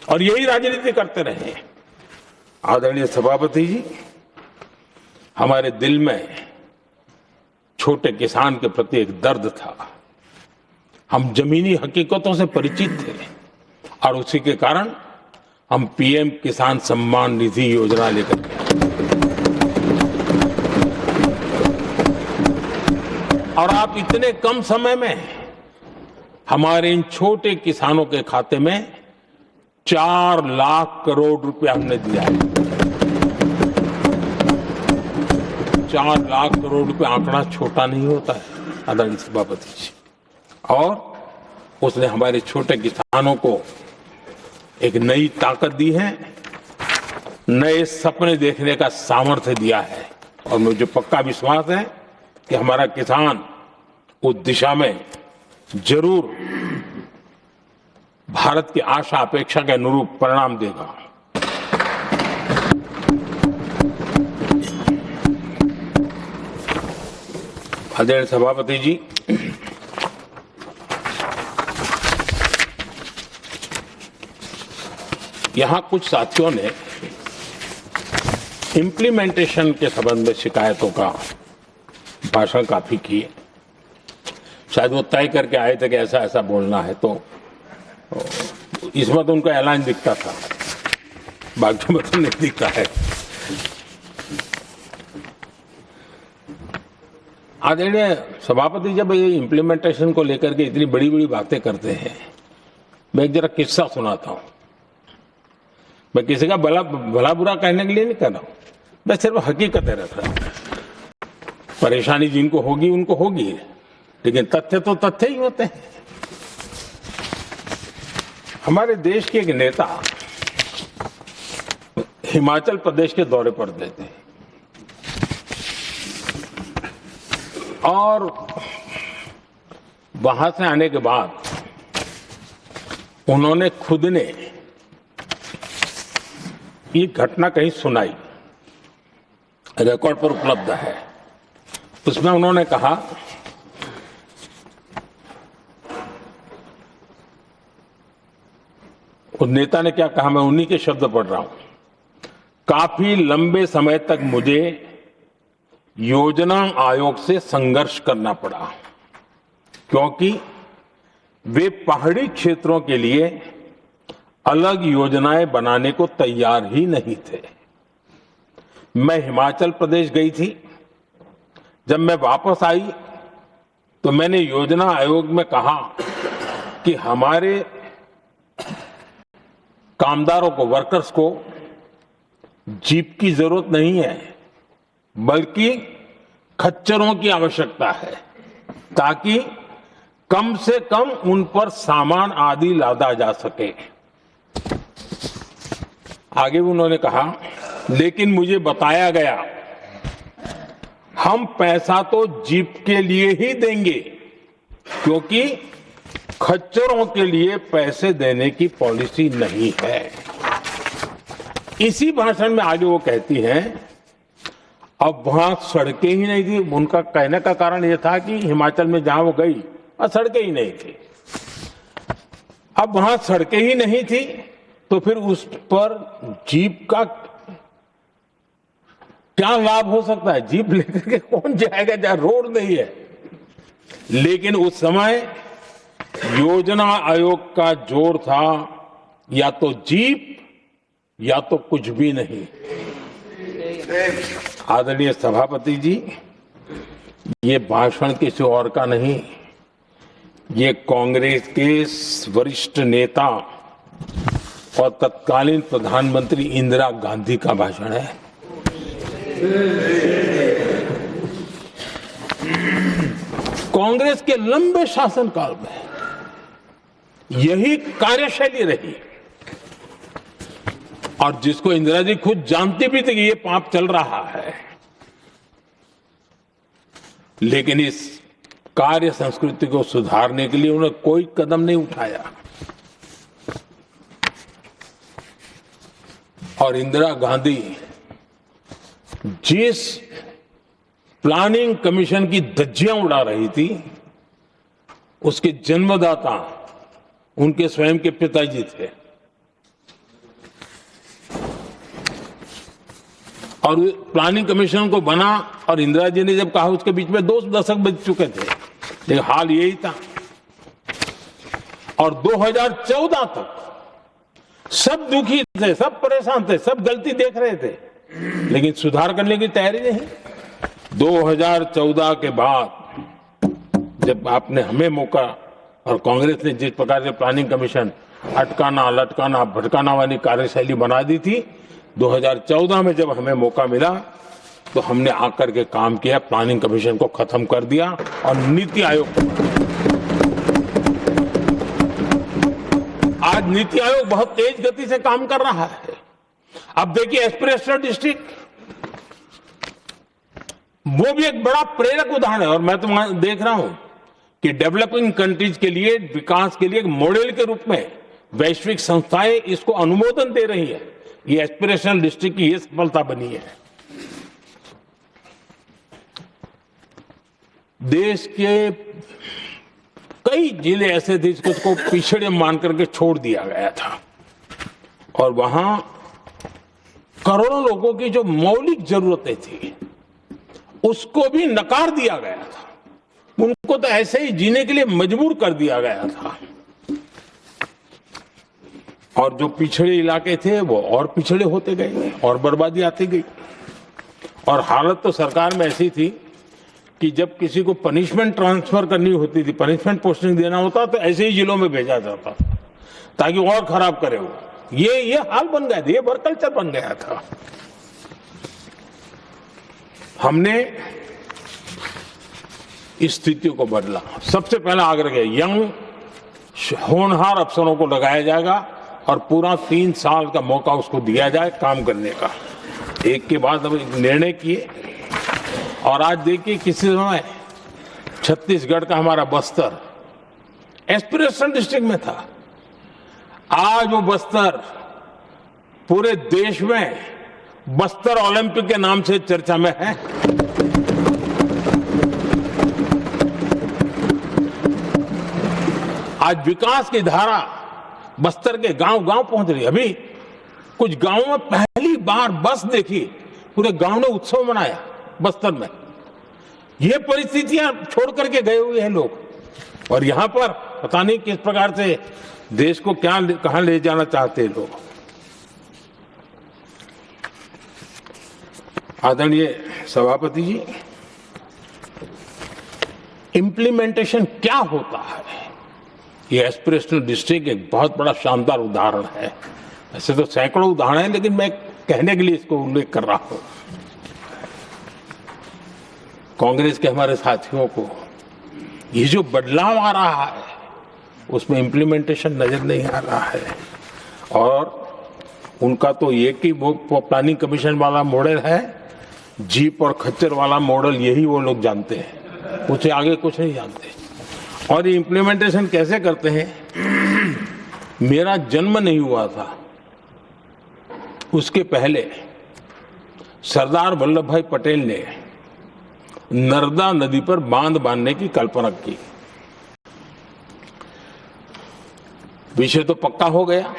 और यही राजनीति करते रहे। आदरणीय सभापति जी, हमारे दिल में छोटे किसान के प्रति एक दर्द था। हम जमीनी हकीकतों से परिचित थे और उसी के कारण हम पीएम किसान सम्मान निधि योजना लेकर के और आप इतने कम समय में हमारे इन छोटे किसानों के खाते में 4 लाख करोड़ रुपया हमने दिया है। 4 लाख करोड़ रुपया आंकड़ा छोटा नहीं होता है आदरणीय सभापति जी, और उसने हमारे छोटे किसानों को एक नई ताकत दी है, नए सपने देखने का सामर्थ्य दिया है। और मुझे पक्का विश्वास है कि हमारा किसान उस दिशा में जरूर भारत की आशा अपेक्षा के अनुरूप परिणाम देगा। आदरणीय सभापति जी, यहां कुछ साथियों ने इम्प्लीमेंटेशन के संबंध में शिकायतों का भाषण काफी किए। शायद वो तय करके आए थे कि ऐसा ऐसा बोलना है, तो इसमें तो उनका ऐलान दिखता था, बाकी में तो नहीं दिखता है। आदरणीय सभापति, जब ये इम्प्लीमेंटेशन को लेकर के इतनी बड़ी बड़ी बातें करते हैं, मैं एक जरा किस्सा सुनाता हूं। मैं किसी का भला बुरा कहने के लिए नहीं कर रहा हूं, मैं सिर्फ हकीकतें रख रहा हूं। परेशानी जिनको होगी उनको होगी, लेकिन तथ्य तो तथ्य ही होते हैं। हमारे देश के एक नेता हिमाचल प्रदेश के दौरे पर गए थे और वहां से आने के बाद उन्होंने खुद ने ये घटना कहीं सुनाई, रिकॉर्ड पर उपलब्ध है। उसमें उन्होंने कहा, उस नेता ने क्या कहा, मैं उन्हीं के शब्द पढ़ रहा हूं। काफी लंबे समय तक मुझे योजना आयोग से संघर्ष करना पड़ा, क्योंकि वे पहाड़ी क्षेत्रों के लिए अलग योजनाएं बनाने को तैयार ही नहीं थे। मैं हिमाचल प्रदेश गई थी। जब मैं वापस आई तो मैंने योजना आयोग में कहा कि हमारे कामदारों को, वर्कर्स को जीप की जरूरत नहीं है, बल्कि खच्चरों की आवश्यकता है, ताकि कम से कम उन पर सामान आदि लादा जा सके। आगे उन्होंने कहा, लेकिन मुझे बताया गया हम पैसा तो जीप के लिए ही देंगे, क्योंकि खच्चरों के लिए पैसे देने की पॉलिसी नहीं है। इसी भाषण में आगे वो कहती हैं, अब वहां सड़कें ही नहीं थी। उनका कहने का कारण यह था कि हिमाचल में जहां वो गई वहां सड़कें ही नहीं थी। अब वहां सड़कें ही नहीं थी तो फिर उस पर जीप का क्या लाभ हो सकता है? जीप लेकर के कौन जाएगा जहां रोड नहीं है? लेकिन उस समय योजना आयोग का जोर था, या तो जीप या तो कुछ भी नहीं। आदरणीय सभापति जी, ये भाषण किसी और का नहीं, ये कांग्रेस के वरिष्ठ नेता और तत्कालीन प्रधानमंत्री इंदिरा गांधी का भाषण है। कांग्रेस के लंबे शासनकाल में यही कार्यशैली रही, और जिसको इंदिरा जी खुद जानती भी थी कि ये पाप चल रहा है, लेकिन इस कार्य संस्कृति को सुधारने के लिए उन्होंने कोई कदम नहीं उठाया। और इंदिरा गांधी जिस प्लानिंग कमीशन की धज्जियां उड़ा रही थी, उसके जन्मदाता उनके स्वयं के पिताजी थे। और प्लानिंग कमीशन को बना, और इंदिरा जी ने जब कहा, उसके बीच में 2 दशक बज चुके थे, लेकिन हाल यही था। और 2014 तक सब दुखी थे, सब परेशान थे, सब गलती देख रहे थे, लेकिन सुधार करने की तैयारी नहीं। 2014 के बाद जब आपने हमें मौका, और कांग्रेस ने जिस प्रकार से प्लानिंग कमीशन अटकाना, लटकाना, भटकाना वाली कार्यशैली बना दी थी, 2014 में जब हमें मौका मिला तो हमने आकर के काम किया, प्लानिंग कमीशन को खत्म कर दिया और नीति आयोग को। आज नीति आयोग बहुत तेज गति से काम कर रहा है। अब देखिए एस्पिरेशनल डिस्ट्रिक्ट, वो भी एक बड़ा प्रेरक उदाहरण है। और मैं तो देख रहा हूं कि डेवलपिंग कंट्रीज के लिए, विकास के लिए एक मॉडल के रूप में वैश्विक संस्थाएं इसको अनुमोदन दे रही है। ये एस्पिरेशनल डिस्ट्रिक्ट की ये सफलता बनी है। देश के कई जिले ऐसे थे जिसको पिछड़े मान करके छोड़ दिया गया था और वहां करोड़ों लोगों की जो मौलिक जरूरतें थी उसको भी नकार दिया गया था। उनको तो ऐसे ही जीने के लिए मजबूर कर दिया गया था और जो पिछड़े इलाके थे वो और पिछड़े होते गए और बर्बादी आती गई। और हालत तो सरकार में ऐसी थी कि जब किसी को पनिशमेंट ट्रांसफर करनी होती थी, पनिशमेंट पोस्टिंग देना होता तो ऐसे ही जिलों में भेजा जाता था ताकि और खराब करे वो। ये हाल बन गया था, ये वर्क कल्चर बन गया था। हमने इस स्थिति को बदला। सबसे पहला आग्रह किया, यंग होनहार अफसरों को लगाया जाएगा और पूरा 3 साल का मौका उसको दिया जाए काम करने का। एक के बाद हम निर्णय किए और आज देखिए किसी समय छत्तीसगढ़ का हमारा बस्तर एस्पिरेशन डिस्ट्रिक्ट में था, आज वो बस्तर पूरे देश में बस्तर ओलंपिक के नाम से चर्चा में है। आज विकास की धारा बस्तर के गांव-गांव पहुंच रही है। अभी कुछ गांवों में पहली बार बस देखी, पूरे गांव ने उत्सव मनाया बस्तर में। ये परिस्थितियां छोड़ करके गए हुए हैं लोग और यहां पर पता नहीं किस प्रकार से देश को कहां ले जाना चाहते हैं लोग। आदरणीय सभापति जी, इंप्लीमेंटेशन क्या होता है, ये एस्पिरेशनल डिस्ट्रिक्ट एक बहुत बड़ा शानदार उदाहरण है। ऐसे तो सैकड़ों उदाहरण हैं, लेकिन मैं कहने के लिए इसको उल्लेख कर रहा हूं। कांग्रेस के हमारे साथियों को ये जो बदलाव आ रहा है उसमें इंप्लीमेंटेशन नजर नहीं आ रहा है और उनका तो एक ही वो प्लानिंग कमीशन वाला मॉडल है, जीप और खच्चर वाला मॉडल, यही वो लोग जानते हैं, उससे आगे कुछ नहीं जानते। और ये इंप्लीमेंटेशन कैसे करते हैं? मेरा जन्म नहीं हुआ था उसके पहले सरदार वल्लभ भाई पटेल ने नर्मदा नदी पर बांध बांधने की कल्पना की। विषय तो पक्का हो गया,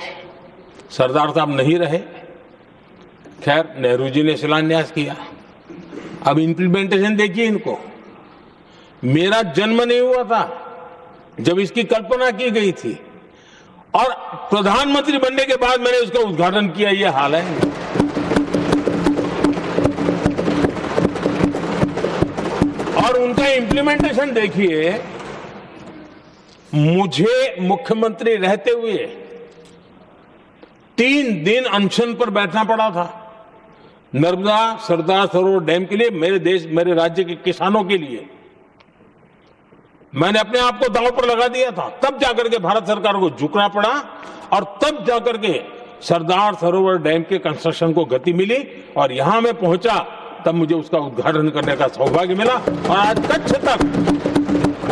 सरदार साहब नहीं रहे, खैर नेहरू जी ने शिलान्यास किया। अब इंप्लीमेंटेशन देखिए इनको। मेरा जन्म नहीं हुआ था जब इसकी कल्पना की गई थी और प्रधानमंत्री बनने के बाद मैंने उसका उद्घाटन किया, ये हाल है। और उनका इंप्लीमेंटेशन देखिए, मुझे मुख्यमंत्री रहते हुए 3 दिन अनशन पर बैठना पड़ा था नर्मदा सरदार सरोवर डैम के लिए, मेरे राज्य के किसानों के लिए। मैंने अपने आप को दांव पर लगा दिया था, तब जाकर के भारत सरकार को झुकना पड़ा और तब जाकर के सरदार सरोवर डैम के कंस्ट्रक्शन को गति मिली और यहां मैं पहुंचा तब मुझे उसका उद्घाटन करने का सौभाग्य मिला। और आज कच्छ तक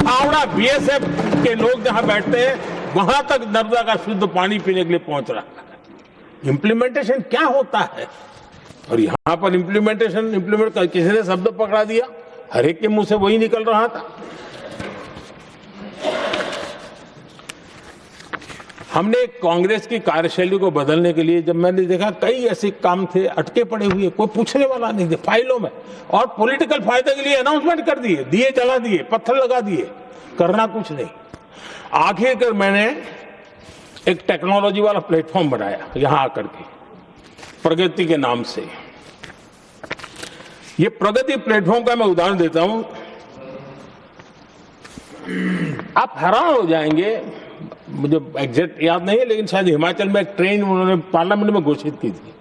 हावड़ा बीएसएफ के लोग जहां बैठते हैं वहां तक नर्मदा का शुद्ध पानी पीने के लिए पहुंच रहा है। इंप्लीमेंटेशन क्या होता है? और यहां पर इम्प्लीमेंट किसी ने शब्द पकड़ा दिया, हर एक के मुंह से वही निकल रहा था। हमने कांग्रेस की कार्यशैली को बदलने के लिए जब मैंने देखा कई ऐसे काम थे अटके पड़े हुए, कोई पूछने वाला नहीं थे फाइलों में, और पॉलिटिकल फायदे के लिए अनाउंसमेंट कर दिए, दिए जला दिए, पत्थर लगा दिए, करना कुछ नहीं। आखिरकार मैंने एक टेक्नोलॉजी वाला प्लेटफॉर्म बनाया यहां आकर के, प्रगति के नाम से। ये प्रगति प्लेटफॉर्म का मैं उदाहरण देता हूं, आप हैरान हो जाएंगे। मुझे एग्जैक्ट याद नहीं है, लेकिन शायद हिमाचल में एक ट्रेन उन्होंने पार्लियामेंट में घोषित की थी,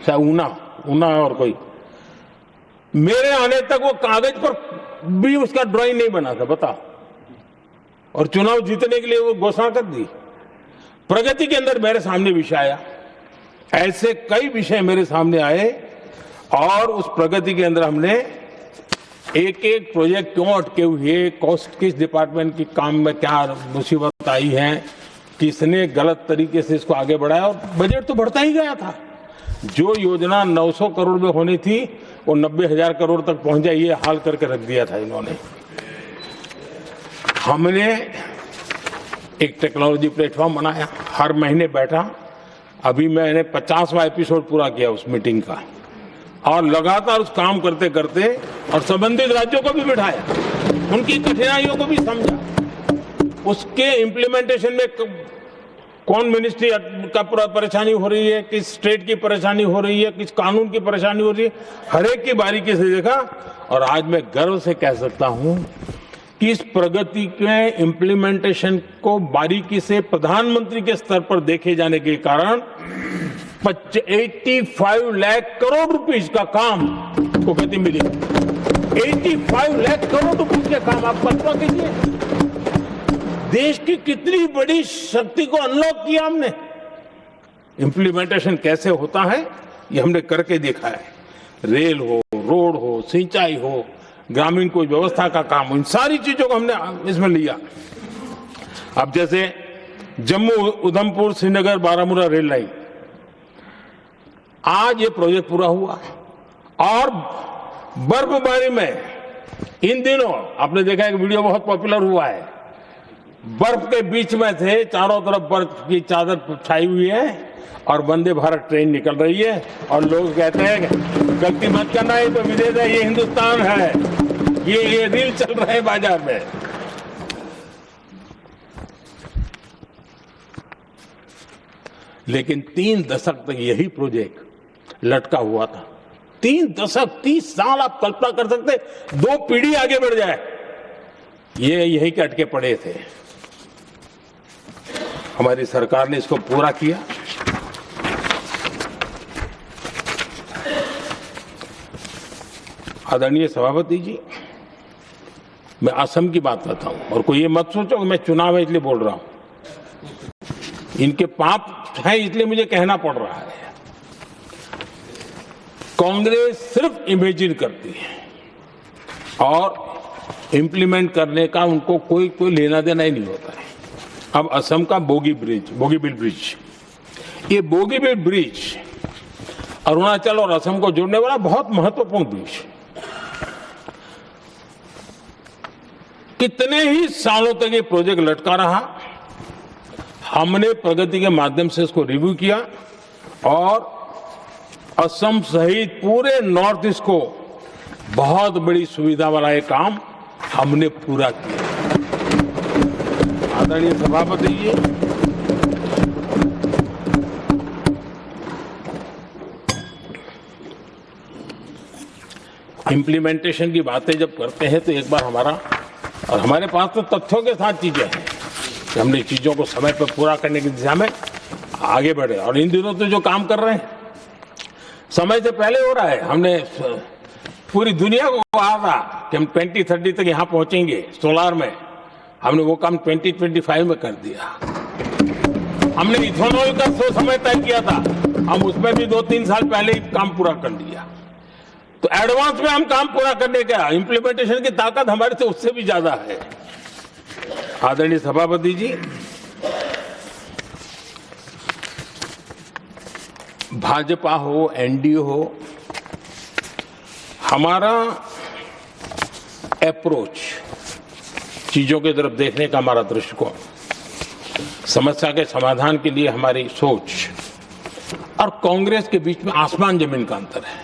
शायद ऊना और कोई। मेरे आने तक वो कागज पर भी उसका ड्राइंग नहीं बना था, बताओ, और चुनाव जीतने के लिए वो घोषणा कर दी। प्रगति के अंदर मेरे सामने विषय आया, ऐसे कई विषय मेरे सामने आए और उस प्रगति के अंदर हमने एक एक प्रोजेक्ट क्यों अटके हुए, कॉस्ट किस डिपार्टमेंट की काम में क्या मुसीबत आई है, किसने गलत तरीके से इसको आगे बढ़ाया, और बजट तो बढ़ता ही गया था। जो योजना 900 करोड़ में होनी थी वो 90,000 करोड़ तक पहुंच जाए, ये हाल करके रख दिया था इन्होंने। हमने एक टेक्नोलॉजी प्लेटफॉर्म बनाया, हर महीने बैठा। अभी मैंने 50वां एपिसोड पूरा किया उस मीटिंग का, और लगातार उस काम करते करते और संबंधित राज्यों को भी बिठाया, उनकी कठिनाइयों को भी समझा, उसके इम्प्लीमेंटेशन में कौन मिनिस्ट्री का परेशानी हो रही है, किस स्टेट की परेशानी हो रही है, किस कानून की परेशानी हो रही है, हर एक की बारीकी से देखा। और आज मैं गर्व से कह सकता हूं कि इस प्रगति के इम्प्लीमेंटेशन को बारीकी से प्रधानमंत्री के स्तर पर देखे जाने के कारण 85 लाख करोड़ रुपीस का काम को गति मिली। 85 लाख करोड़ रुपीस के काम, आप कल्पना कीजिए देश की कितनी बड़ी शक्ति को अनलॉक किया हमने। इंप्लीमेंटेशन कैसे होता है ये हमने करके देखा है। रेल हो, रोड हो, सिंचाई हो, ग्रामीण कोई व्यवस्था का काम हो, इन सारी चीजों को हमने इसमें लिया। अब जैसे जम्मू उधमपुर श्रीनगर बारामूला रेल लाइन, आज ये प्रोजेक्ट पूरा हुआ। और बर्फबारी में इन दिनों आपने देखा एक वीडियो बहुत पॉपुलर हुआ है, बर्फ के बीच में थे, चारों तरफ बर्फ की चादर छाई हुई है और वंदे भारत ट्रेन निकल रही है, और लोग कहते हैं गलती मत करना, ये तो विदेश है, ये हिंदुस्तान है, ये रील चल रहे हैं बाजार में। लेकिन 3 दशक तक यही प्रोजेक्ट लटका हुआ था। 3 दशक, 30 साल, आप कल्पना कर सकते, 2 पीढ़ी आगे बढ़ जाए, ये यही के अटके पड़े थे। हमारी सरकार ने इसको पूरा किया। आदरणीय सभापति जी, मैं असम की बात करता हूं, और कोई ये मत सोचो कि मैं चुनाव है इसलिए बोल रहा हूं। इनके पाप है इसलिए मुझे कहना पड़ रहा है। कांग्रेस सिर्फ इमेजिन करती है और इंप्लीमेंट करने का उनको कोई लेना देना ही नहीं होता है। अब असम का बोगीबिल ब्रिज, ये बोगीबिल ब्रिज अरुणाचल और असम को जोड़ने वाला बहुत महत्वपूर्ण ब्रिज, कितने ही सालों तक ये प्रोजेक्ट लटका रहा। हमने प्रगति के माध्यम से इसको रिव्यू किया और असम सहित पूरे नॉर्थ ईस्ट को बहुत बड़ी सुविधा वाला ये काम हमने पूरा किया। आदरणीय सभापति जी, इंप्लीमेंटेशन की बातें जब करते हैं तो एक बार हमारे पास तो तथ्यों के साथ चीजें हैं कि हमने चीजों को समय पर पूरा करने की दिशा में आगे बढ़े। और इन दिनों तो जो काम कर रहे हैं समय से पहले हो रहा है। हमने पूरी दुनिया को कहा था कि हम 2030 तक यहां पहुंचेंगे सोलार में, हमने वो काम 2025 में कर दिया। हमने इथेनॉल का समय तय किया था, हम उसमें भी 2-3 साल पहले ही काम पूरा कर लिया। तो एडवांस में हम काम पूरा करने का, इंप्लीमेंटेशन की ताकत हमारे से उससे भी ज्यादा है। आदरणीय सभापति जी, भाजपा हो, एनडीए हो, हमारा अप्रोच, चीजों की तरफ देखने का हमारा दृष्टिकोण, समस्या के समाधान के लिए हमारी सोच और कांग्रेस के बीच में आसमान जमीन का अंतर है,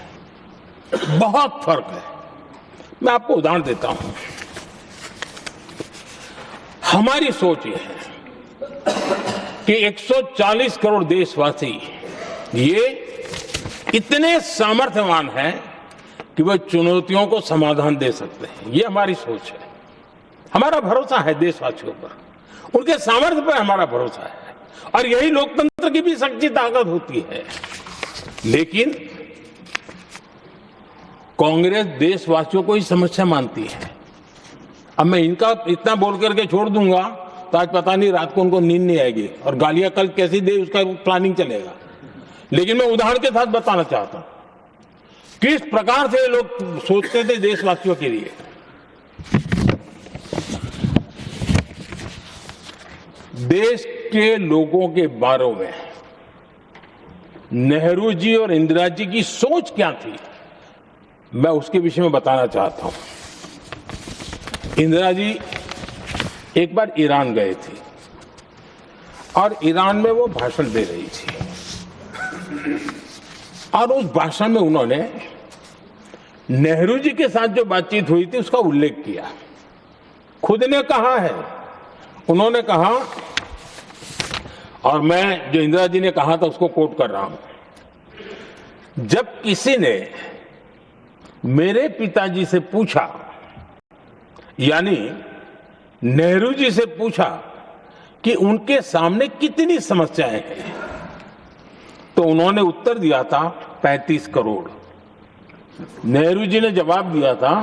बहुत फर्क है। मैं आपको उदाहरण देता हूं। हमारी सोच यह है कि 140 करोड़ देशवासी ये इतने सामर्थ्यवान हैं कि वह चुनौतियों को समाधान दे सकते हैं। ये हमारी सोच है, हमारा भरोसा है देशवासियों पर, उनके सामर्थ्य पर हमारा भरोसा है, और यही लोकतंत्र की भी सच्ची ताकत होती है। लेकिन कांग्रेस देशवासियों को ही समस्या मानती है। अब मैं इनका इतना बोल करके छोड़ दूंगा तो आज पता नहीं रात को उनको नींद नहीं आएगी और गालियां कल कैसी दे उसका प्लानिंग चलेगा। लेकिन मैं उदाहरण के साथ बताना चाहता हूं किस प्रकार से लोग सोचते थे देशवासियों के लिए। देश के लोगों के बारे में नेहरू जी और इंदिरा जी की सोच क्या थी, मैं उसके विषय में बताना चाहता हूं। इंदिरा जी एक बार ईरान गए थे और ईरान में वो भाषण दे रही थी और उस भाषण में उन्होंने नेहरू जी के साथ जो बातचीत हुई थी उसका उल्लेख किया। खुद ने कहा है, उन्होंने कहा, और मैं जो इंदिरा जी ने कहा था उसको कोट कर रहा हूं, जब किसी ने मेरे पिताजी से पूछा, यानी नेहरू जी से पूछा कि उनके सामने कितनी समस्याएं हैं, तो उन्होंने उत्तर दिया था 35 करोड़। नेहरू जी ने जवाब दिया था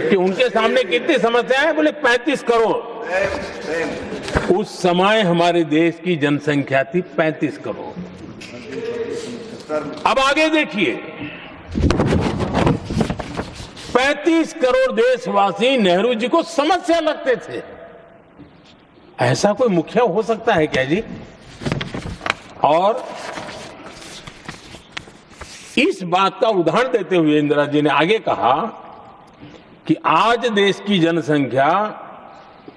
कि उनके सामने कितनी समस्याएं हैं, बोले 35 करोड़। उस समय हमारे देश की जनसंख्या थी 35 करोड़। अब आगे देखिए, 35 करोड़ देशवासी नेहरू जी को समस्या लगते थे। ऐसा कोई मुखिया हो सकता है क्या जी? और इस बात का उदाहरण देते हुए इंदिरा जी ने आगे कहा कि आज देश की जनसंख्या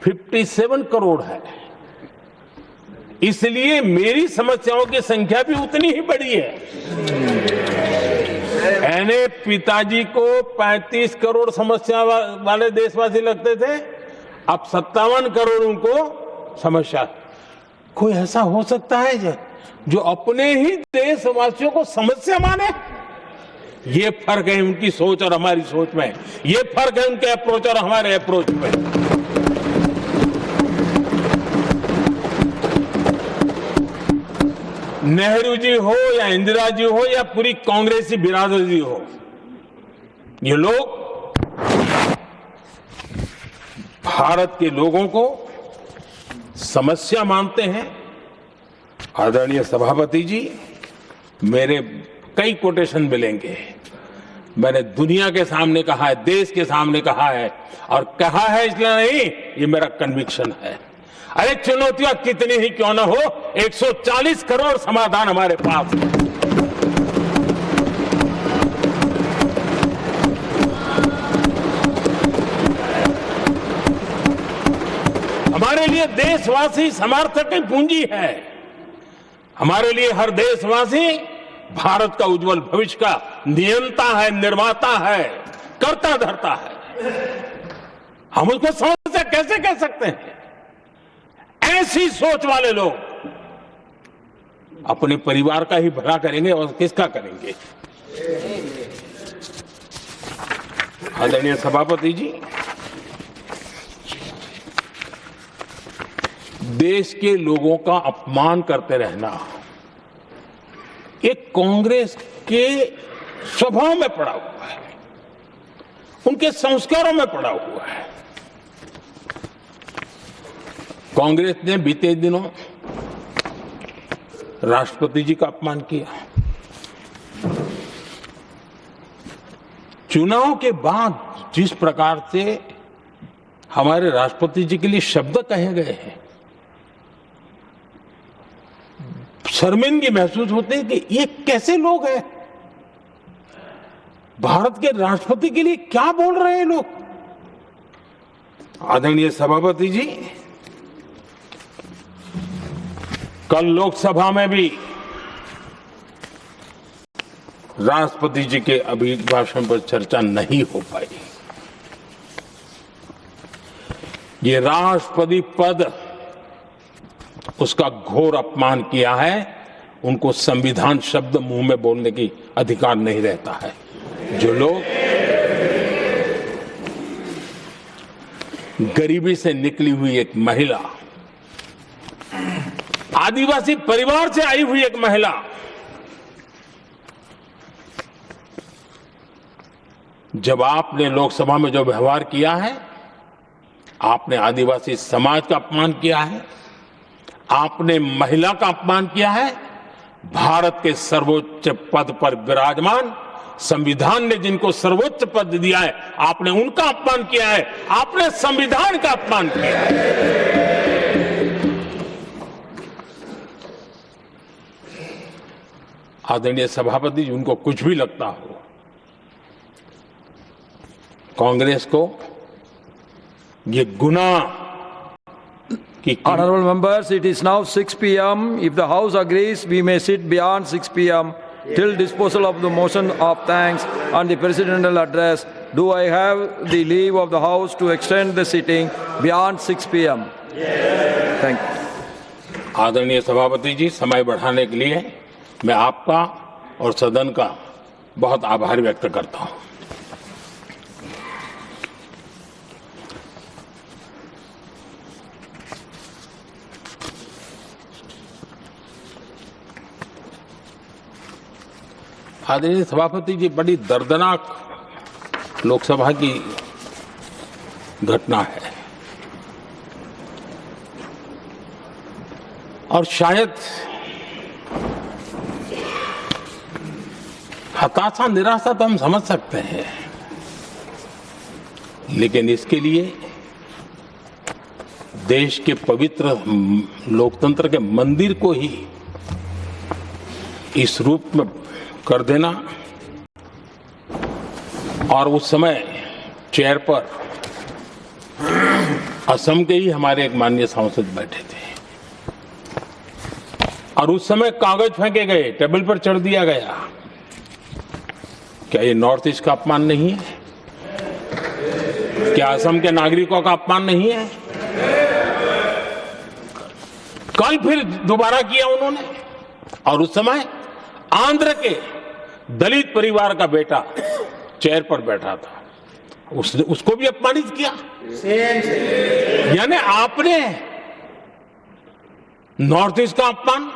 57 करोड़ है, इसलिए मेरी समस्याओं की संख्या भी उतनी ही बड़ी है। यानी पिताजी को 35 करोड़ समस्या वाले देशवासी लगते थे, अब 57 करोड़ उनको समस्या। कोई ऐसा हो सकता है जो अपने ही देशवासियों को समस्या माने? ये फर्क है उनकी सोच और हमारी सोच में, ये फर्क है उनके अप्रोच और हमारे अप्रोच में। नेहरू जी हो या इंदिरा जी हो या पूरी कांग्रेसी बिरादरी हो, ये लोग भारत के लोगों को समस्या मानते हैं। आदरणीय सभापति जी, मेरे कई कोटेशन मिलेंगे। मैंने दुनिया के सामने कहा है, देश के सामने कहा है, और कहा है इसलिए नहीं, ये मेरा कन्विक्शन है। अरे चुनौतियां कितनी ही क्यों ना हो, 140 करोड़ समाधान हमारे पास है। हमारे लिए देशवासी समर्थक की पूंजी है। हमारे लिए हर देशवासी भारत का उज्जवल भविष्य का नियंता है, निर्माता है, कर्ता धर्ता है। हम उसको समस्या कैसे कह सकते हैं? ऐसी सोच वाले लोग अपने परिवार का ही भला करेंगे और किसका करेंगे? आदरणीय सभापति जी, देश के लोगों का अपमान करते रहना एक कांग्रेस के स्वभाव में पड़ा हुआ है, उनके संस्कारों में पड़ा हुआ है। कांग्रेस ने बीते दिनों राष्ट्रपति जी का अपमान किया। चुनाव के बाद जिस प्रकार से हमारे राष्ट्रपति जी के लिए शब्द कहे गए हैं, शर्मिंदगी महसूस होती है कि ये कैसे लोग हैं? भारत के राष्ट्रपति के लिए क्या बोल रहे हैं लोग? आदरणीय सभापति जी, कल लोकसभा में भी राष्ट्रपति जी के अभिभाषण पर चर्चा नहीं हो पाई। ये राष्ट्रपति पद, उसका घोर अपमान किया है। उनको संविधान शब्द मुंह में बोलने की अधिकार नहीं रहता है। जो लोग गरीबी से निकली हुई एक महिला, आदिवासी परिवार से आई हुई एक महिला, जब आपने लोकसभा में जो व्यवहार किया है, आपने आदिवासी समाज का अपमान किया है, आपने महिला का अपमान किया है। भारत के सर्वोच्च पद पर विराजमान, संविधान ने जिनको सर्वोच्च पद दिया है, आपने उनका अपमान किया है, आपने संविधान का अपमान किया है। आदरणीय सभापति जी, उनको कुछ भी लगता हो, कांग्रेस को ये गुनाह कि Honorable members, it is now 6 p.m. If the House agrees, we may sit beyond 6 p.m. till disposal of the motion of thanks and the presidential address. Do I have the leave of the House to extend the sitting beyond 6 p.m.? Thank you. आदरणीय सभापति जी, समय बढ़ाने के लिए मैं आपका और सदन का बहुत आभार व्यक्त करता हूं। आदरणीय सभापति जी, बड़ी दर्दनाक लोकसभा की घटना है और शायद हताशा निराशा तो हम समझ सकते हैं, लेकिन इसके लिए देश के पवित्र लोकतंत्र के मंदिर को ही इस रूप में कर देना, और उस समय चेयर पर असम के ही हमारे एक माननीय सांसद बैठे थे और उस समय कागज फेंके गए, टेबल पर चढ़ दिया गया। क्या ये नॉर्थ ईस्ट का अपमान नहीं है? क्या असम के नागरिकों का अपमान नहीं है? कल फिर दोबारा किया उन्होंने, और उस समय आंध्र के दलित परिवार का बेटा चेयर पर बैठा था, उसको भी अपमानित किया। यानी आपने नॉर्थ ईस्ट का अपमान,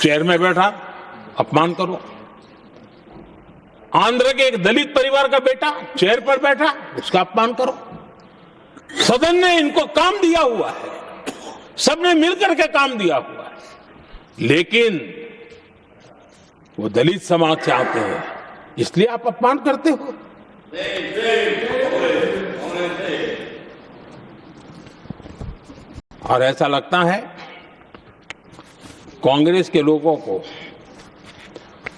चेयर में बैठा अपमान करो। आंध्र के एक दलित परिवार का बेटा चेयर पर बैठा, उसका अपमान करो। सदन ने इनको काम दिया हुआ है, सबने मिलकर के काम दिया हुआ है, लेकिन वो दलित समाज से आते हैं, इसलिए आप अपमान करते हो। और ऐसा लगता है कांग्रेस के लोगों को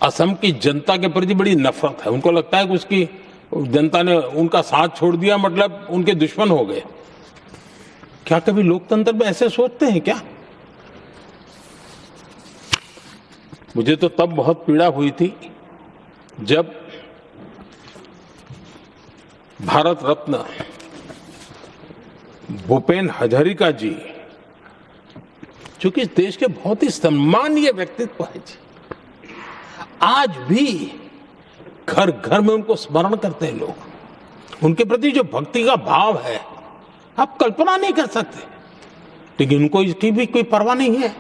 असम की जनता के प्रति बड़ी नफरत है। उनको लगता है कि उसकी जनता ने उनका साथ छोड़ दिया, मतलब उनके दुश्मन हो गए। क्या कभी लोकतंत्र में ऐसे सोचते हैं क्या? मुझे तो तब बहुत पीड़ा हुई थी जब भारत रत्न भूपेन हजारिका जी, जो कि इस देश के बहुत ही सम्मानीय व्यक्तित्व है जी, आज भी घर घर में उनको स्मरण करते हैं लोग। उनके प्रति जो भक्ति का भाव है आप कल्पना नहीं कर सकते, लेकिन उनको इसकी भी कोई परवाह नहीं है।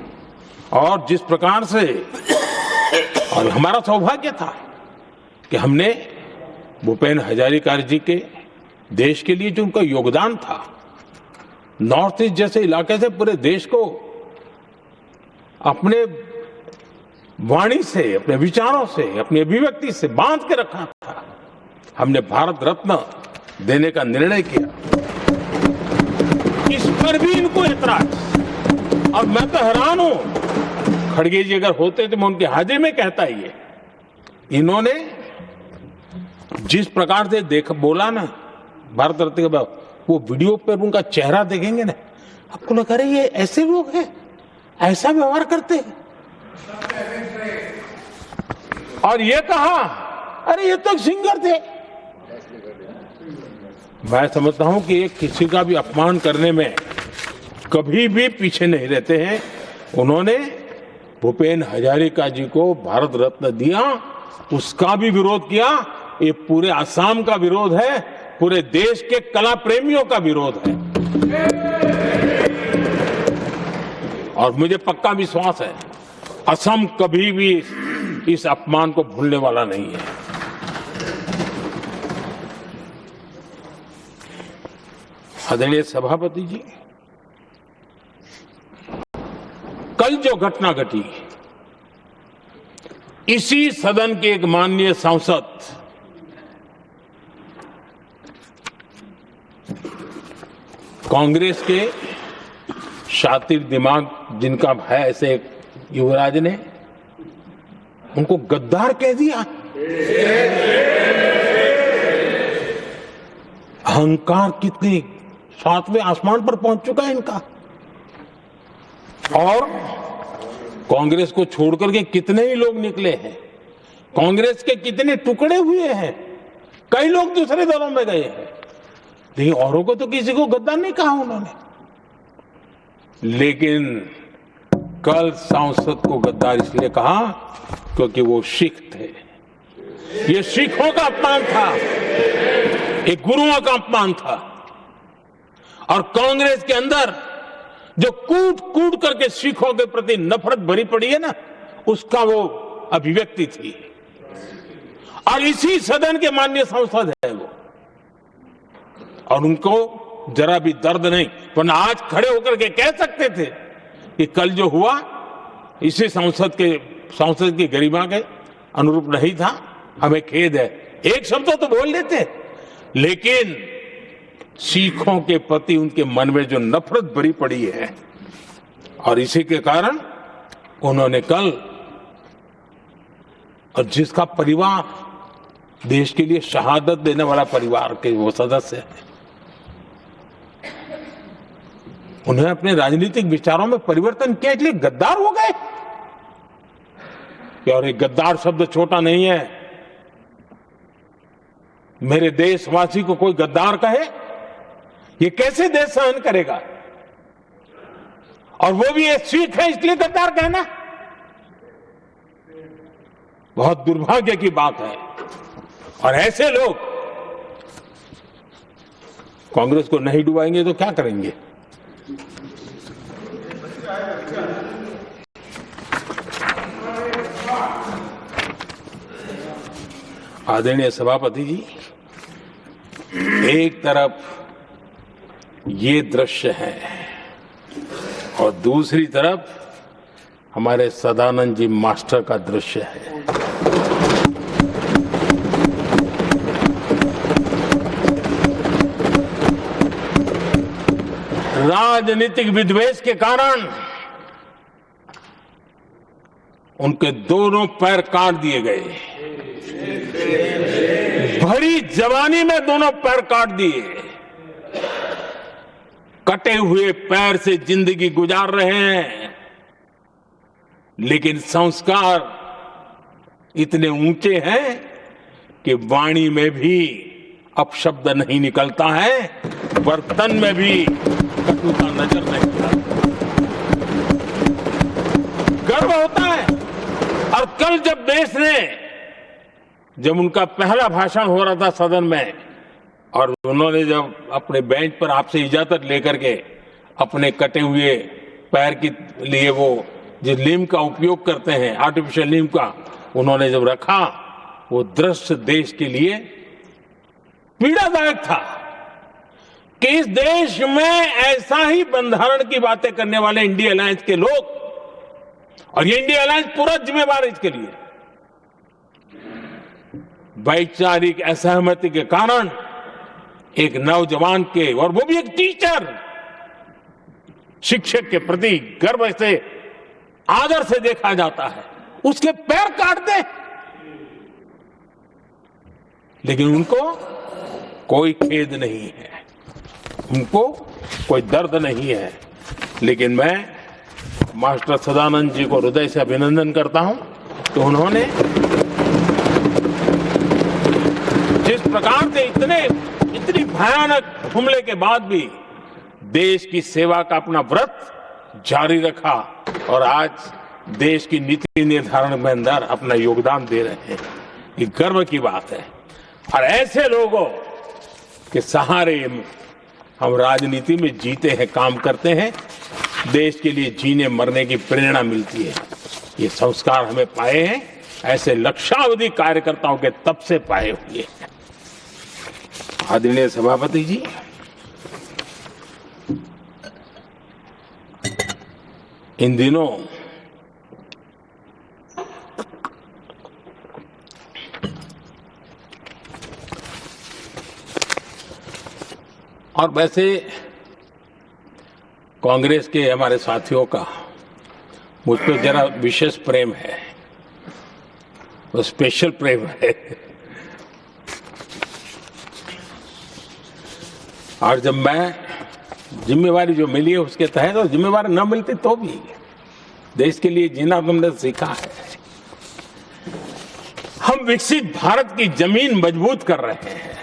और जिस प्रकार से, और हमारा सौभाग्य था कि हमने भूपेन हजारिका जी के देश के लिए जो उनका योगदान था, नॉर्थ ईस्ट जैसे इलाके से पूरे देश को अपने वाणी से, अपने विचारों से, अपनी अभिव्यक्ति से बांध के रखा था। हमने भारत रत्न देने का निर्णय किया, इस पर भी इनको ऐतराज। और मैं तो हैरान हूं, खड़गे जी अगर होते तो मैं उनकी हाजिरी में कहता ही है, इन्होंने जिस प्रकार से बोला ना भारत रत्न के बाद, वो वीडियो पर उनका चेहरा देखेंगे ना, आपको लगा रहे ये ऐसे लोग हैं, ऐसा व्यवहार करते हैं। और ये कहा, अरे ये तो सिंगर थे। मैं समझता हूं कि एक किसी का भी अपमान करने में कभी भी पीछे नहीं रहते हैं। उन्होंने भूपेन हजारिका जी को भारत रत्न दिया, उसका भी विरोध किया। ये पूरे असम का विरोध है, पूरे देश के कला प्रेमियों का विरोध है। और मुझे पक्का विश्वास है असम कभी भी इस अपमान को भूलने वाला नहीं है। आदरणीय सभापति जी, कल जो घटना घटी, इसी सदन के एक माननीय सांसद कांग्रेस के शातिर दिमाग जिनका है, ऐसे एक युवराज ने उनको गद्दार कह दिया। अहंकार कितनी सातवें आसमान पर पहुंच चुका है इनका। और कांग्रेस को छोड़कर के कितने ही लोग निकले हैं, कांग्रेस के कितने टुकड़े हुए हैं, कई लोग दूसरे दलों में गए हैं, लेकिन औरों को तो किसी को गद्दार नहीं कहा उन्होंने। लेकिन कल सांसद को गद्दार इसलिए कहा क्योंकि वो सिख थे। ये सिखों का अपमान था, एक गुरुओं का अपमान था। और कांग्रेस के अंदर जो कूट कूट करके सिखों के प्रति नफरत भरी पड़ी है ना, उसका वो अभिव्यक्ति थी। और इसी सदन के माननीय सांसद है वो, और उनको जरा भी दर्द नहीं, वरना आज खड़े होकर के कह सकते थे कि कल जो हुआ इसी सांसद की गरिमा के अनुरूप नहीं था, हमें खेद है। एक शब्द तो बोल लेते, लेकिन सिखों के प्रति उनके मन में जो नफरत भरी पड़ी है, और इसी के कारण उन्होंने कल, और जिसका परिवार देश के लिए शहादत देने वाला परिवार के वो सदस्य है, उन्होंने अपने राजनीतिक विचारों में परिवर्तन किया, इसलिए गद्दार हो गए। और एक गद्दार शब्द छोटा नहीं है। मेरे देशवासी को कोई गद्दार कहे, ये कैसे देश सहन करेगा? और वो भी एक सिख है इसलिए गद्दार कहना बहुत दुर्भाग्य की बात है। और ऐसे लोग कांग्रेस को नहीं डुबाएंगे तो क्या करेंगे? आदरणीय सभापति जी, एक तरफ ये दृश्य है और दूसरी तरफ हमारे सदानंद जी मास्टर का दृश्य है। राजनीतिक विद्वेष के कारण उनके दोनों पैर काट दिए गए। भरी जवानी में दोनों पैर काट दिए। कटे हुए पैर से जिंदगी गुजार रहे हैं, लेकिन संस्कार इतने ऊंचे हैं कि वाणी में भी अपशब्द नहीं निकलता है, बर्तन में भी कटुता नजर नहीं आता। गर्व होता है। और कल जब देश ने, जब उनका पहला भाषण हो रहा था सदन में, और उन्होंने जब अपने बेंच पर आपसे इजाजत लेकर के अपने कटे हुए पैर के लिए वो जो नीम का उपयोग करते हैं, आर्टिफिशियल नीम का, उन्होंने जब रखा, वो दृश्य देश के लिए पीड़ादायक था कि इस देश में ऐसा ही बंधारण की बातें करने वाले इंडिया अलायंस के लोग, और ये इंडिया अलायंस पूरा जिम्मेवार है इसके लिए, वैचारिक असहमति के कारण एक नौजवान के, और वो भी एक टीचर, शिक्षक के प्रति गर्व से, आदर से देखा जाता है, उसके पैर काट दे। लेकिन उनको कोई खेद नहीं है, उनको कोई दर्द नहीं है। लेकिन मैं मास्टर सदानंद जी को हृदय से अभिनंदन करता हूं कि उन्होंने जिस प्रकार से इतनी भयानक हमले के बाद भी देश की सेवा का अपना व्रत जारी रखा, और आज देश की नीति निर्धारण में अंदर अपना योगदान दे रहे हैं। ये गर्व की बात है। और ऐसे लोगों के सहारे हम राजनीति में जीते हैं, काम करते हैं, देश के लिए जीने मरने की प्रेरणा मिलती है। ये संस्कार हमें पाए हैं ऐसे लक्षावधि कार्यकर्ताओं के तब से पाए हुए हैं। आदरणीय सभापति जी, इन दिनों और वैसे कांग्रेस के हमारे साथियों का मुझ पर जरा विशेष प्रेम है, वो स्पेशल प्रेम है। और जब मैं जिम्मेवारी जो मिली है उसके तहत, और जिम्मेवारी न मिलती तो भी देश के लिए जीना तुमने सीखा है। हम विकसित भारत की जमीन मजबूत कर रहे हैं,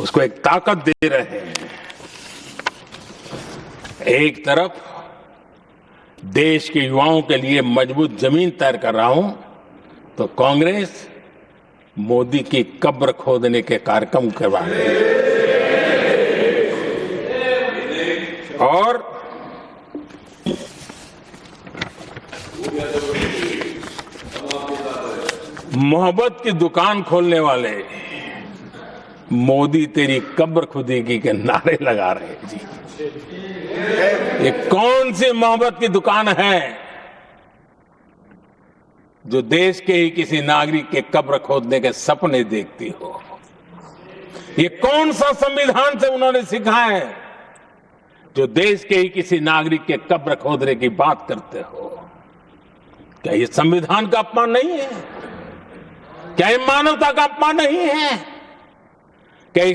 उसको एक ताकत दे रहे हैं। एक तरफ देश के युवाओं के लिए मजबूत जमीन तैयार कर रहा हूं, तो कांग्रेस मोदी की कब्र खोदने के कार्यक्रम करवा रही है। और मोहब्बत की दुकान खोलने वाले मोदी तेरी कब्र खुदेगी के नारे लगा रहे हैं जी। ये कौन सी मोहब्बत की दुकान है जो देश के ही किसी नागरिक के कब्र खोदने के सपने देखती हो? ये कौन सा संविधान से उन्होंने सीखा है जो देश के ही किसी नागरिक के कब्र खोदने की बात करते हो? क्या ये संविधान का अपमान नहीं है? क्या ये मानवता का अपमान नहीं है? क्या ये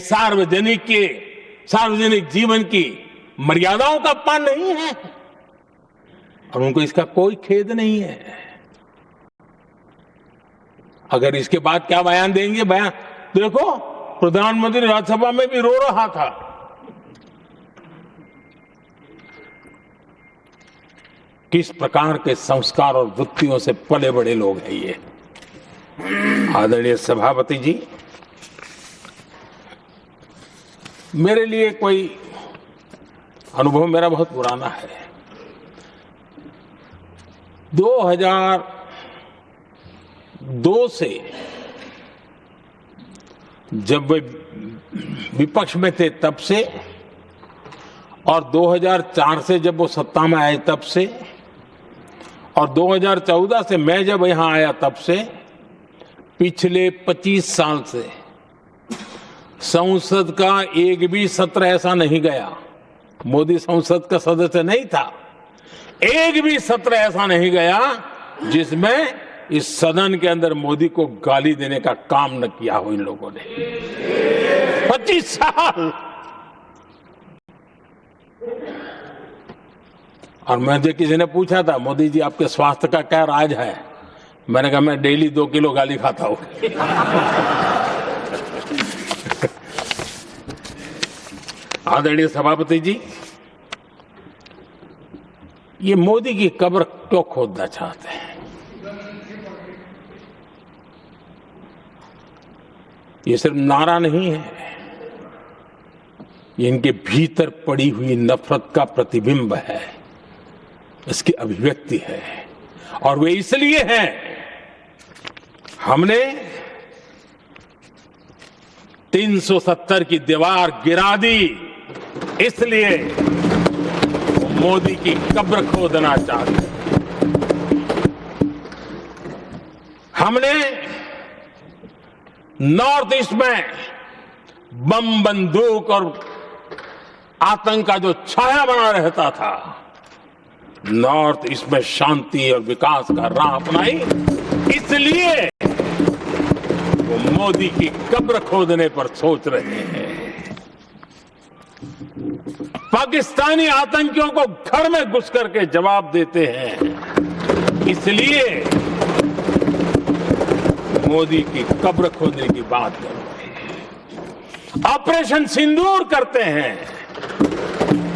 सार्वजनिक जीवन की मर्यादाओं का अपमान नहीं है? और उनको इसका कोई खेद नहीं है। अगर इसके बाद क्या बयान देंगे? बयान देखो, प्रधानमंत्री राज्यसभा में भी रो रहा था। किस प्रकार के संस्कार और वृत्तियों से पले बड़े लोग हैं ये। आदरणीय सभापति जी, मेरे लिए कोई अनुभव मेरा बहुत पुराना है। 2002 से जब वे विपक्ष में थे तब से, और 2004 से जब वो सत्ता में आए तब से, और 2014 से मैं जब यहां आया तब से, पिछले 25 साल से संसद का एक भी सत्र ऐसा नहीं गया, मोदी संसद का सदस्य नहीं था, एक भी सत्र ऐसा नहीं गया जिसमें इस सदन के अंदर मोदी को गाली देने का काम न किया हो इन लोगों ने। 25 साल। और मुझे किसी ने पूछा था, मोदी जी आपके स्वास्थ्य का क्या राज है? मैंने कहा मैं डेली 2 किलो गाली खाता हूं। आदरणीय सभापति जी, ये मोदी की कब्र क्यों खोदना चाहते हैं? ये सिर्फ नारा नहीं है, ये इनके भीतर पड़ी हुई नफरत का प्रतिबिंब है, इसकी अभिव्यक्ति है। और वे इसलिए हैं, हमने 370 की दीवार गिरा दी, इसलिए वो मोदी की कब्र खोदना चाहते हैं। हमने नॉर्थ ईस्ट में बम, बंदूक और आतंक का जो छाया बना रहता था, नॉर्थ ईस्ट में शांति और विकास का राह अपनाई, इसलिए वो मोदी की कब्र खोदने पर सोच रहे हैं। पाकिस्तानी आतंकियों को घर में घुस करके जवाब देते हैं, इसलिए मोदी की कब्र खोदने की बात कर रहे हैं। ऑपरेशन सिंदूर करते हैं,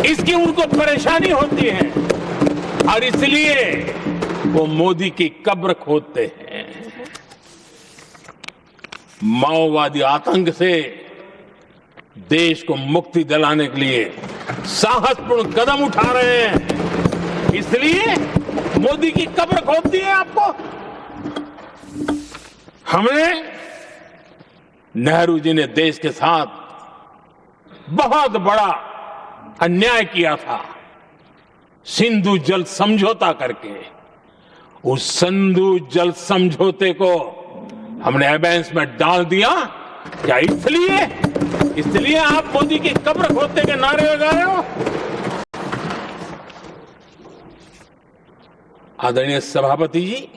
इसकी उनको परेशानी होती है और इसलिए वो मोदी की कब्र खोदते हैं। माओवादी आतंक से देश को मुक्ति दिलाने के लिए साहसपूर्ण कदम उठा रहे हैं, इसलिए मोदी की कब्र खोदती है आपको। हमने, नेहरू जी ने देश के साथ बहुत बड़ा अन्याय किया था, सिंधु जल समझौता करके। उस सिंधु जल समझौते को हमने एबेंस में डाल दिया। क्या इसलिए आप मोदी की कब्र खोदने के नारे लगा रहे हो? आदरणीय सभापति जी,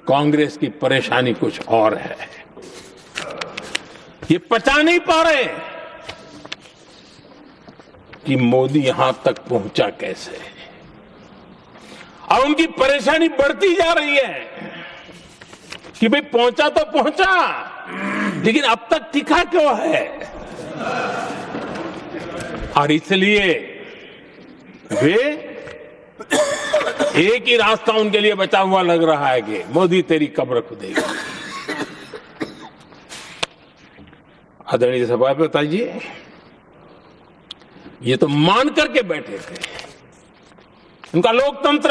कांग्रेस की परेशानी कुछ और है। ये पचा नहीं पा रहे कि मोदी यहां तक पहुंचा कैसे। और उनकी परेशानी बढ़ती जा रही है कि भाई पहुंचा तो पहुंचा, लेकिन अब तक टिका क्यों है। और इसलिए वे एक ही रास्ता उनके लिए बचा हुआ लग रहा है कि मोदी तेरी कब्र खुदेगी। आदरणीय सभापति जी, ये तो मान करके बैठे थे। उनका लोकतंत्र,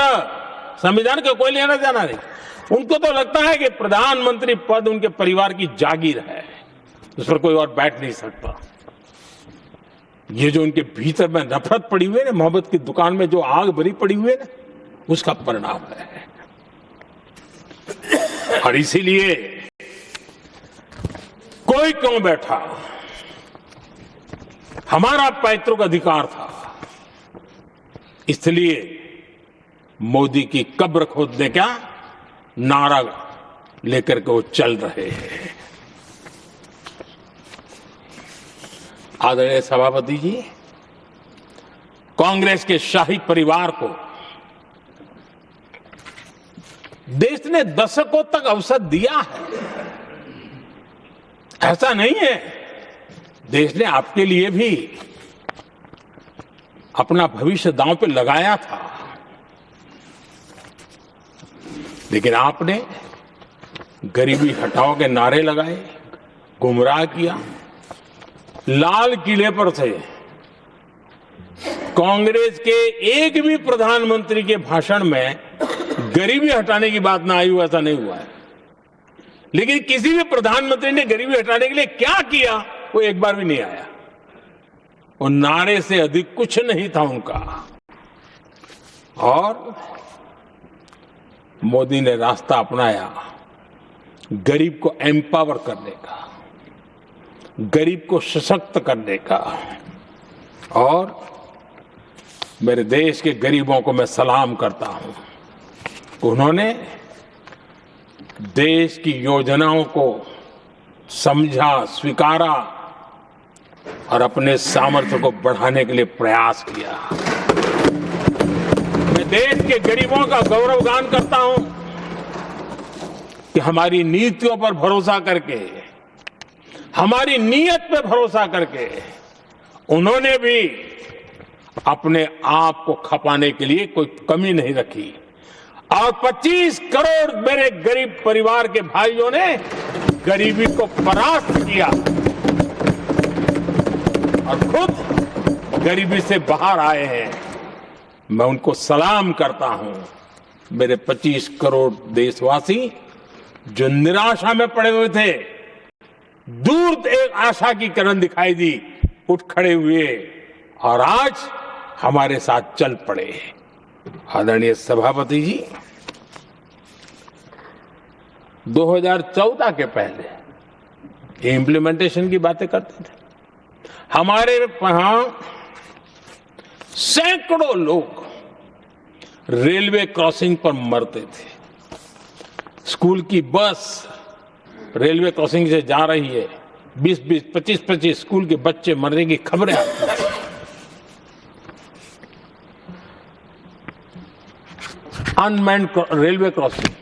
संविधान का कोई लेना देना नहीं। उनको तो लगता है कि प्रधानमंत्री पद उनके परिवार की जागीर है, उस पर कोई और बैठ नहीं सकता। ये जो उनके भीतर में नफरत पड़ी हुई है ना, मोहब्बत की दुकान में जो आग भरी पड़ी हुई है ना, उसका परिणाम है। और इसीलिए कोई क्यों बैठा, हमारा पैतृक अधिकार था, इसलिए मोदी की कब्र खोदने का नारा लेकर के वो चल रहे हैं। आदरणीय सभापति जी, कांग्रेस के शाही परिवार को देश ने दशकों तक अवसर दिया है, ऐसा नहीं है। देश ने आपके लिए भी अपना भविष्य दांव पे लगाया था, लेकिन आपने गरीबी हटाओ के नारे लगाए, गुमराह किया। लाल किले पर से कांग्रेस के एक भी प्रधानमंत्री के भाषण में गरीबी हटाने की बात ना आई हो, ऐसा नहीं हुआ है। लेकिन किसी भी प्रधानमंत्री ने गरीबी हटाने के लिए क्या किया, वो एक बार भी नहीं आया। वो नारे से अधिक कुछ नहीं था उनका। और मोदी ने रास्ता अपनाया गरीब को एम्पावर करने का, गरीब को सशक्त करने का। और मेरे देश के गरीबों को मैं सलाम करता हूं, उन्होंने देश की योजनाओं को समझा, स्वीकारा और अपने सामर्थ्य को बढ़ाने के लिए प्रयास किया। मैं देश के गरीबों का गौरवगान करता हूं कि हमारी नीतियों पर भरोसा करके, हमारी नीयत पे भरोसा करके उन्होंने भी अपने आप को खपाने के लिए कोई कमी नहीं रखी। और 25 करोड़ मेरे गरीब परिवार के भाइयों ने गरीबी को परास्त किया और खुद गरीबी से बाहर आए हैं। मैं उनको सलाम करता हूं। मेरे 25 करोड़ देशवासी जो निराशा में पड़े हुए थे, दूर एक आशा की किरण दिखाई दी, उठ खड़े हुए और आज हमारे साथ चल पड़े। आदरणीय सभापति जी, 2014 के पहले इम्प्लीमेंटेशन की बातें करते थे। हमारे यहां सैकड़ों लोग रेलवे क्रॉसिंग पर मरते थे। स्कूल की बस रेलवे क्रॉसिंग से जा रही है, 20-20, 25-25 स्कूल के बच्चे मरने की खबरें आती हैं। अनमैन्ड रेलवे क्रॉसिंग,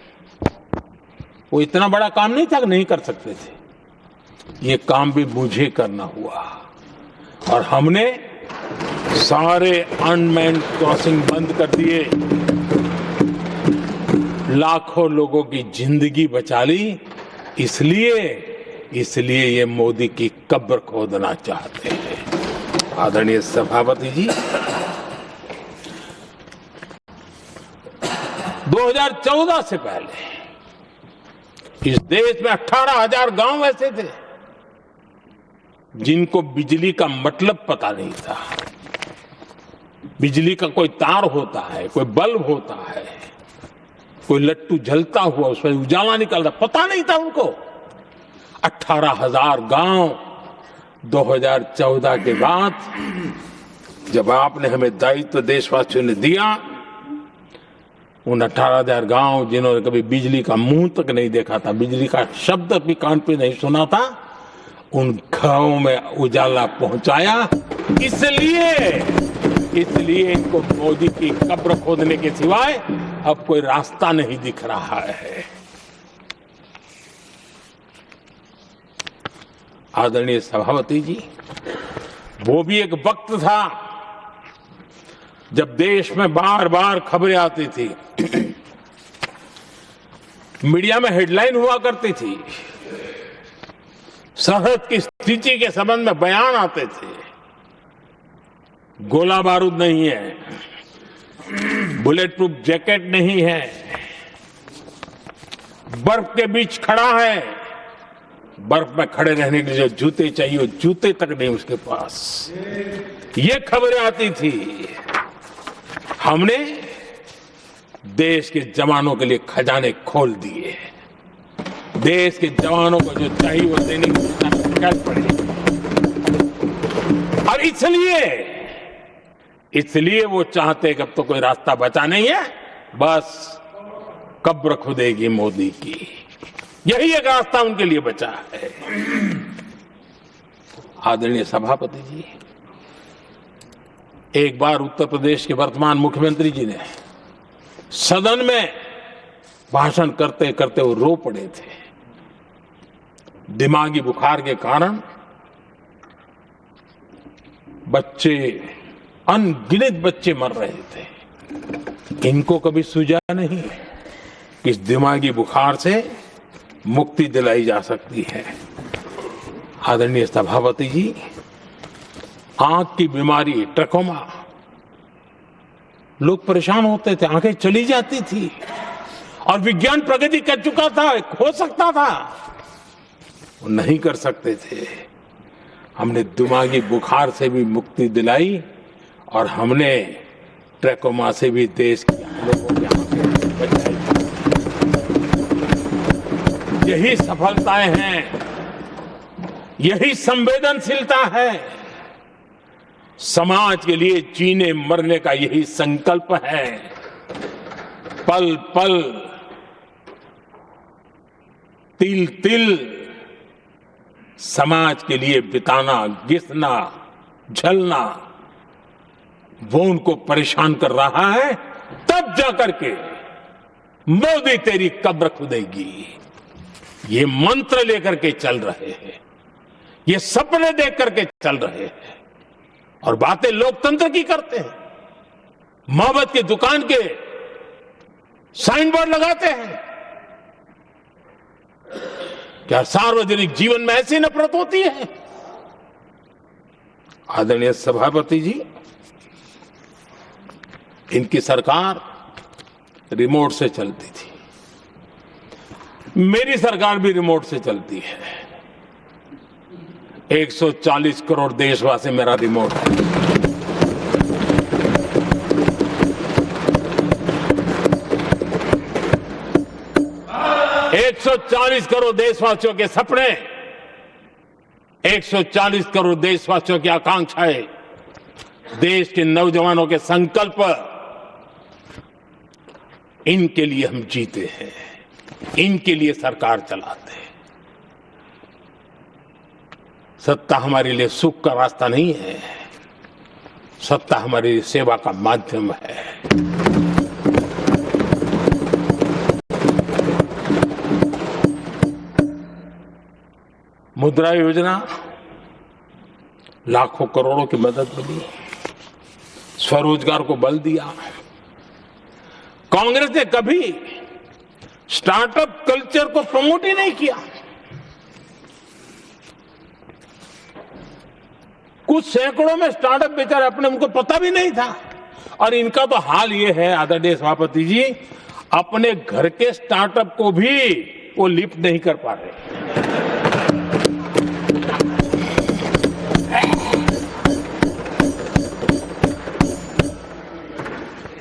वो इतना बड़ा काम नहीं था कि नहीं कर सकते थे। ये काम भी मुझे करना हुआ और हमने सारे अनमैन्ड क्रॉसिंग बंद कर दिए, लाखों लोगों की जिंदगी बचा ली। इसलिए ये मोदी की कब्र खोदना चाहते हैं। आदरणीय सभापति जी, 2014 से पहले इस देश में 18,000 गांव ऐसे थे जिनको बिजली का मतलब पता नहीं था। बिजली का कोई तार होता है, कोई बल्ब होता है, कोई लट्टू जलता हुआ उसमें उजाला निकलता, पता नहीं था उनको। 18,000 गांव 2014 के बाद जब आपने हमें दायित्व देशवासियों ने दिया, उन 18,000 गांव जिन्होंने कभी बिजली का मुंह तक नहीं देखा था, बिजली का शब्द भी कान पे नहीं सुना था, उन गांवों में उजाला पहुंचाया। इसलिए इसलिए इनको मोदी की कब्र खोदने के सिवाय अब कोई रास्ता नहीं दिख रहा है। आदरणीय सभापति जी, वो भी एक वक्त था जब देश में बार बार खबरें आती थी, मीडिया में हेडलाइन हुआ करती थी, सरहद की स्थिति के संबंध में बयान आते थे, गोला बारूद नहीं है, बुलेट प्रूफ जैकेट नहीं है, बर्फ के बीच खड़ा है, बर्फ में खड़े रहने के लिए जो जूते चाहिए वो जूते तक नहीं उसके पास, ये खबरें आती थी। हमने देश के जवानों के लिए खजाने खोल दिए, देश के जवानों को जो चाहिए वो देने की शिकायत पड़ी, और इसलिए वो चाहते कि अब तो कोई रास्ता बचा नहीं है, बस कब्र खुदेगी मोदी की, यही एक रास्ता उनके लिए बचा है। आदरणीय सभापति जी, एक बार उत्तर प्रदेश के वर्तमान मुख्यमंत्री जी ने सदन में भाषण करते करते वो रो पड़े थे। दिमागी बुखार के कारण बच्चे, अनगिनत बच्चे मर रहे थे। इनको कभी सूझा नहीं कि इस दिमागी बुखार से मुक्ति दिलाई जा सकती है। आदरणीय सभापति जी, आंख की बीमारी ट्रकोमा, लोग परेशान होते थे, आंखें चली जाती थी, और विज्ञान प्रगति कर चुका था, हो सकता था, वो नहीं कर सकते थे। हमने दिमागी बुखार से भी मुक्ति दिलाई और हमने ट्रकोमा से भी देश के लोगों की आंखें बचाई। यही सफलताएं हैं, यही संवेदनशीलता है, समाज के लिए जीने मरने का यही संकल्प है। पल पल, तिल तिल समाज के लिए बिताना, घिसना, झलना, वो उनको परेशान कर रहा है। तब जाकर के मोदी तेरी कब्र खुदेगी, ये मंत्र लेकर के चल रहे हैं, ये सपने देख करके चल रहे हैं, और बातें लोकतंत्र की करते हैं। मोहब्बत की दुकान के साइन बोर्ड लगाते हैं। क्या सार्वजनिक जीवन में ऐसी नफरत होती है? आदरणीय सभापति जी, इनकी सरकार रिमोट से चलती थी, मेरी सरकार भी रिमोट से चलती है। 140 करोड़ देशवासी मेरा रिमोट है। एक 140 करोड़ देशवासियों के सपने, 140 करोड़ देशवासियों की आकांक्षाएं, देश के नौजवानों के संकल्प, इनके लिए हम जीते हैं, इनके लिए सरकार चलाते हैं। सत्ता हमारे लिए सुख का रास्ता नहीं है, सत्ता हमारी लिए सेवा का माध्यम है। मुद्रा योजना, लाखों करोड़ों की मदद मिली, स्वरोजगार को बल दिया। कांग्रेस ने कभी स्टार्टअप कल्चर को प्रमोट ही नहीं किया। कुछ सैकड़ों में स्टार्टअप बेचारे अपने, उनको पता भी नहीं था। और इनका तो हाल ये है आदरणीय सभापति जी, अपने घर के स्टार्टअप को भी वो लिफ्ट नहीं कर पा रहे।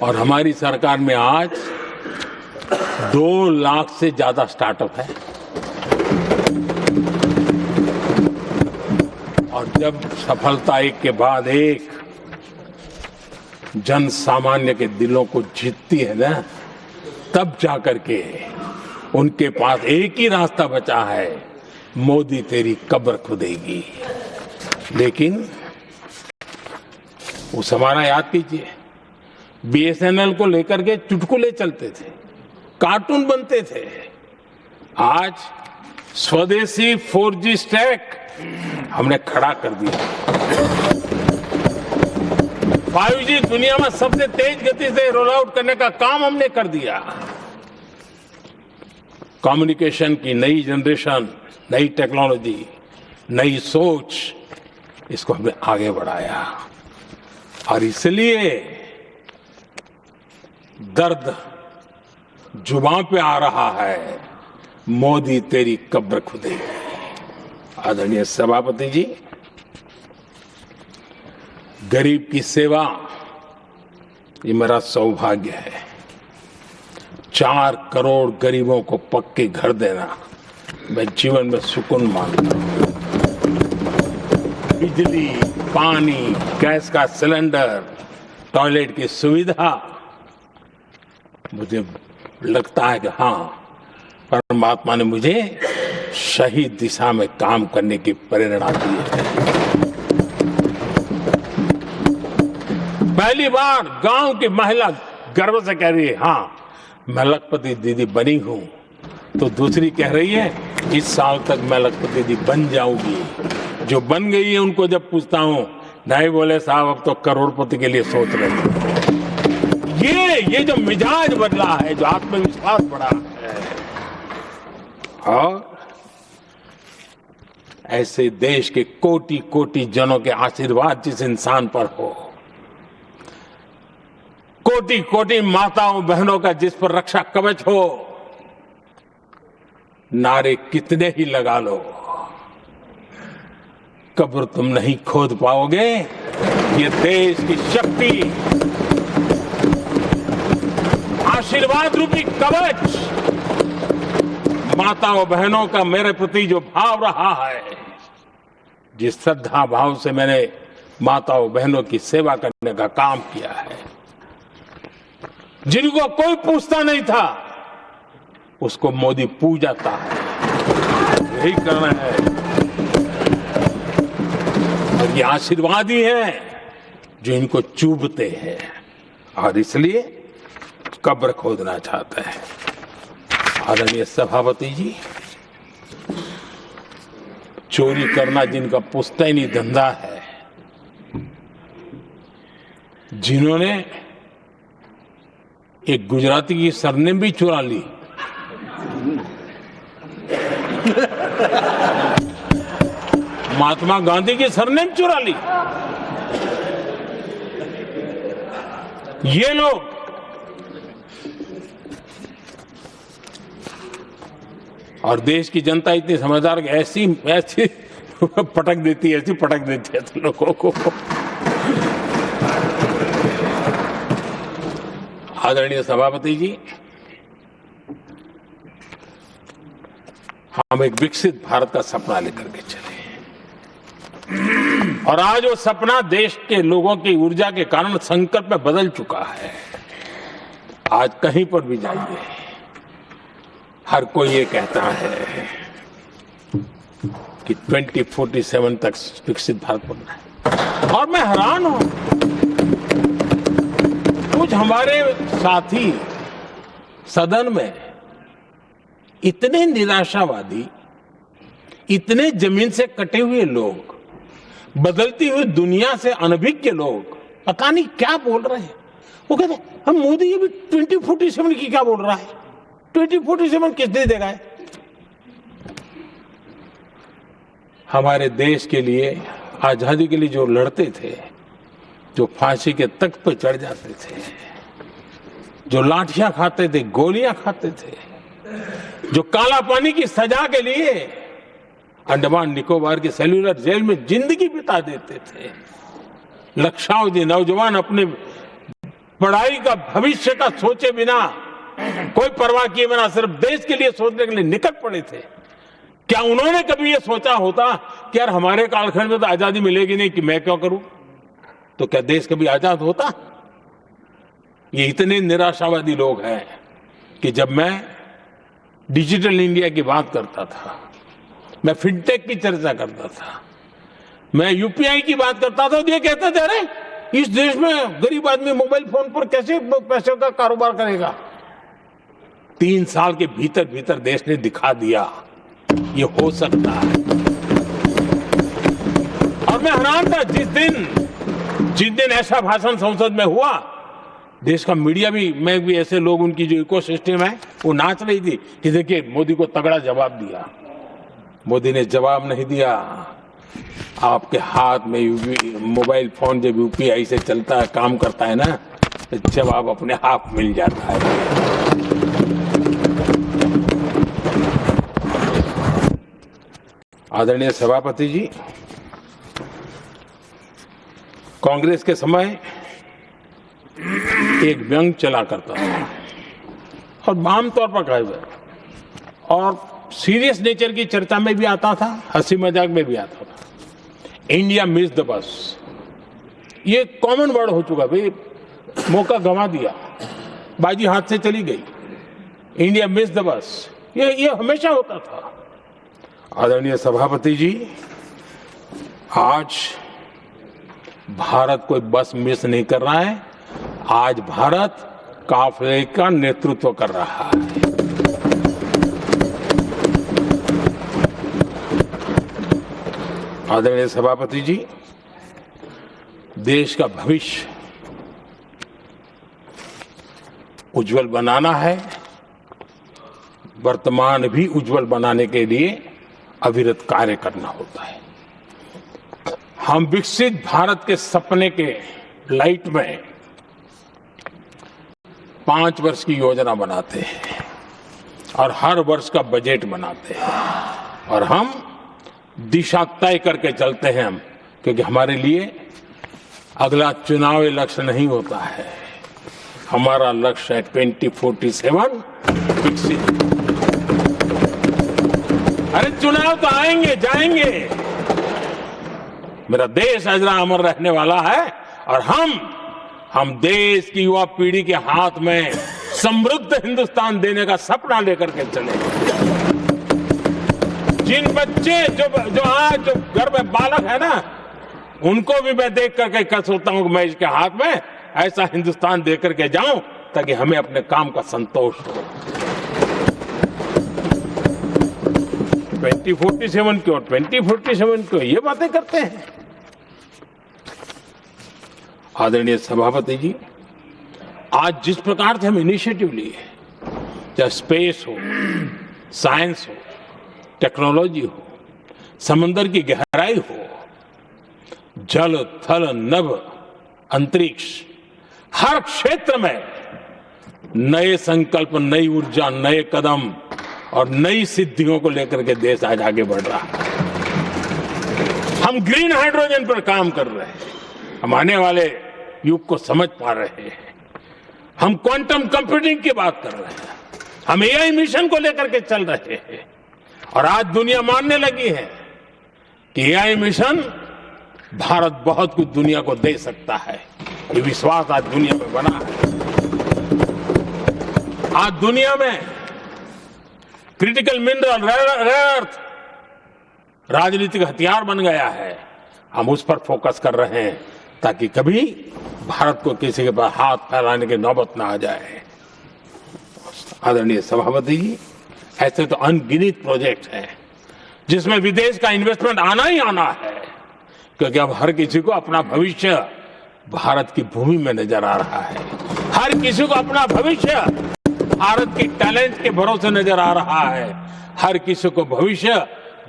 और हमारी सरकार में आज 2 लाख से ज्यादा स्टार्टअप है। और जब सफलता एक के बाद एक जन सामान्य के दिलों को जीतती है ना, तब जाकर के उनके पास एक ही रास्ता बचा है, मोदी तेरी कब्र खुदेगी। लेकिन उस हमारा याद कीजिए, बीएसएनएल को लेकर के चुटकुले चलते थे, कार्टून बनते थे। आज स्वदेशी 4G स्टैक हमने खड़ा कर दिया। 5G दुनिया में सबसे तेज गति से रोल आउट करने का काम हमने कर दिया। कम्युनिकेशन की नई जनरेशन, नई टेक्नोलॉजी, नई सोच, इसको हमने आगे बढ़ाया। और इसलिए दर्द जुबान पे आ रहा है, मोदी तेरी कब्र खुदेगी। आदरणीय सभापति जी, गरीब की सेवा ये मेरा सौभाग्य है। 4 करोड़ गरीबों को पक्के घर देना मैं जीवन में सुकून मानता हूं। बिजली, पानी, गैस का सिलेंडर, टॉयलेट की सुविधा, मुझे लगता है कि हाँ, परमात्मा ने मुझे सही दिशा में काम करने की प्रेरणा दी है। पहली बार गांव की महिला गर्व से कह रही है, हाँ मैं लखपति दीदी बनी हूं, तो दूसरी कह रही है इस साल तक मैं लखपति दीदी बन जाऊंगी। जो बन गई है उनको जब पूछता हूं, नहीं बोले साहब अब तो करोड़पति के लिए सोच रहे हैं। ये जो मिजाज बदला है, जो आत्मविश्वास बढ़ा है, और ऐसे देश के कोटि कोटि जनों के आशीर्वाद जिस इंसान पर हो, कोटि कोटि माताओं बहनों का जिस पर रक्षा कवच हो, नारे कितने ही लगा लो, कब्र तुम नहीं खोद पाओगे। ये देश की शक्ति, आशीर्वाद रूपी कवच, माताओं बहनों का मेरे प्रति जो भाव रहा है, जिस श्रद्धा भाव से मैंने माताओं बहनों की सेवा करने का काम किया है, जिनको कोई पूछता नहीं था उसको मोदी पूजाता है। यही करना है, और ये आशीर्वाद ही है जो इनको चूबते हैं, और इसलिए कब्र खोदना चाहते हैं। आदरणीय सभापति जी, चोरी करना जिनका पुश्तैनी धंधा है, जिन्होंने एक गुजराती की सरनेम भी चुरा ली, महात्मा गांधी की सरनेम चुरा ली, ये लोग और देश की जनता इतनी समझदार कि ऐसी पटक देती है, ऐसी पटक देती है तो लोगों को। आदरणीय सभापति जी, हम एक विकसित भारत का सपना लेकर के चले, और आज वो सपना देश के लोगों की ऊर्जा के कारण संकल्प में बदल चुका है। आज कहीं पर भी जाइए, हर कोई ये कहता है कि 2047 तक विकसित भारत बनना है, और मैं हैरान हूं, कुछ हमारे साथी सदन में इतने निराशावादी, इतने जमीन से कटे हुए लोग, बदलती हुई दुनिया से अनभिज्ञ लोग, पता नहीं क्या बोल रहे हैं। वो कहते हैं हम मोदी ये भी 2047 की क्या बोल रहा है, 2047 किसने देगा है? हमारे देश के लिए, आजादी के लिए जो लड़ते थे, जो फांसी के तख्त पर चढ़ जाते थे, जो लाठियां खाते थे, गोलियां खाते थे, जो काला पानी की सजा के लिए अंडमान निकोबार के सेल्यूलर जेल में जिंदगी बिता देते थे, लक्षावधि नौजवान अपने पढ़ाई का भविष्य का सोचे बिना, कोई परवाह किए बिना सिर्फ देश के लिए सोचने के लिए निकल पड़े थे। क्या उन्होंने कभी ये सोचा होता कि यार हमारे कालखंड में तो आजादी मिलेगी नहीं, कि मैं क्यों करूं? तो क्या देश कभी आजाद होता? ये इतने निराशावादी लोग हैं कि जब मैं डिजिटल इंडिया की बात करता था, मैं फिनटेक की चर्चा करता था, मैं यूपीआई की बात करता था, तो ये कहते थे अरे इस देश में गरीब आदमी मोबाइल फोन पर कैसे पैसे का कारोबार करेगा? 3 साल के भीतर भीतर देश ने दिखा दिया ये हो सकता है। और मैं हैरान था जिस दिन ऐसा भाषण संसद में हुआ, देश का मीडिया भी, मैं भी, ऐसे लोग, उनकी जो इकोसिस्टम है वो नाच रही थी कि देखिए मोदी को तगड़ा जवाब दिया। मोदी ने जवाब नहीं दिया। आपके हाथ में मोबाइल फोन जब यूपीआई से चलता है, काम करता है ना, तो जवाब अपने आप मिल जाता है। आदरणीय सभापति जी, कांग्रेस के समय एक व्यंग चला करता था और आमतौर पर कहे हुए और सीरियस नेचर की चर्चा में भी आता था, हंसी मजाक में भी आता था। इंडिया मिस द बस, ये कॉमन वर्ड हो चुका भाई, मौका गंवा दिया, बाजी हाथ से चली गई। इंडिया मिस द बस, ये हमेशा होता था। आदरणीय सभापति जी, आज भारत कोई बस मिस नहीं कर रहा है, आज भारत काफिले का नेतृत्व कर रहा है। आदरणीय सभापति जी, देश का भविष्य उज्जवल बनाना है, वर्तमान भी उज्जवल बनाने के लिए अविरत कार्य करना होता है। हम विकसित भारत के सपने के लाइट में 5 वर्ष की योजना बनाते हैं और हर वर्ष का बजट बनाते हैं और हम दिशा तय करके चलते हैं हम, क्योंकि हमारे लिए अगला चुनावी लक्ष्य नहीं होता है, हमारा लक्ष्य है 2047 विकसित। अरे चुनाव तो आएंगे जाएंगे, मेरा देश अजरा अमर रहने वाला है और हम देश की युवा पीढ़ी के हाथ में समृद्ध हिंदुस्तान देने का सपना लेकर के चलेंगे। जिन बच्चे जो आज घर में बालक है ना, उनको भी मैं देख करके सोचता हूं कि मैं इसके हाथ में ऐसा हिंदुस्तान दे करके जाऊं ताकि हमें अपने काम का संतोष हो। 2047 क्यों, 2047 क्यों, ये बातें करते हैं। आदरणीय सभापति जी, आज जिस प्रकार से हम इनिशिएटिव लिए, चाहे स्पेस हो, साइंस हो, टेक्नोलॉजी हो, समंदर की गहराई हो, जल थल नभ अंतरिक्ष, हर क्षेत्र में नए संकल्प, नई ऊर्जा, नए कदम और नई सिद्धियों को लेकर के देश आज आगे बढ़ रहा है। हम ग्रीन हाइड्रोजन पर काम कर रहे हैं, हम आने वाले युग को समझ पा रहे हैं। हम क्वांटम कंप्यूटिंग की बात कर रहे हैं, हम एआई मिशन को लेकर के चल रहे हैं और आज दुनिया मानने लगी है कि एआई मिशन भारत बहुत कुछ दुनिया को दे सकता है। ये विश्वास आज दुनिया में बना है। आज दुनिया में क्रिटिकल मिनरल, रेयर अर्थ राजनीतिक हथियार बन गया है। हम उस पर फोकस कर रहे हैं ताकि कभी भारत को किसी के पास हाथ फैलाने की नौबत ना आ जाए। आदरणीय सभापति जी, ऐसे तो अनगिनत प्रोजेक्ट हैं जिसमें विदेश का इन्वेस्टमेंट आना ही आना है, क्योंकि अब हर किसी को अपना भविष्य भारत की भूमि में नजर आ रहा है। हर किसी को अपना भविष्य भारत की टैलेंट के भरोसे नजर आ रहा है। हर किसी को भविष्य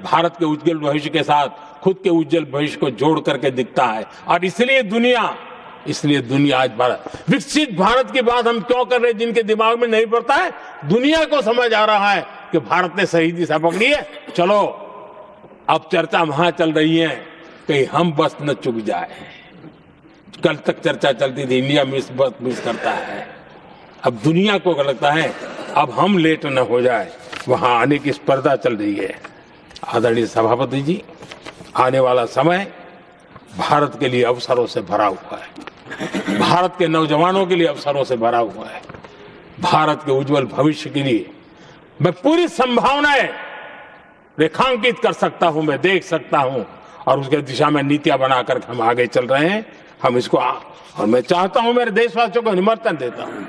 भारत के उज्जवल भविष्य के साथ खुद के उज्जवल भविष्य को जोड़ करके दिखता है। और इसलिए दुनिया आज विकसित भारत की बात हम क्यों कर रहे हैं, जिनके दिमाग में नहीं पड़ता है, दुनिया को समझ आ रहा है कि भारत ने सही दिशा पकड़ी है। चलो अब चर्चा वहां चल रही है कहीं हम बस न चुक जाए। कल तक चर्चा चलती थी इंडिया मिस करता है, अब दुनिया को लगता है अब हम लेट न हो जाए, वहां आने की स्पर्धा चल रही है। आदरणीय सभापति जी, आने वाला समय भारत के लिए अवसरों से भरा हुआ है, भारत के नौजवानों के लिए अवसरों से भरा हुआ है। भारत के उज्जवल भविष्य के लिए मैं पूरी संभावनाएं रेखांकित कर सकता हूं, मैं देख सकता हूं और उसके दिशा में नीतियां बनाकर हम आगे चल रहे हैं। हम इसको और मैं चाहता हूं, मेरे देशवासियों को निमंत्रण देता हूं,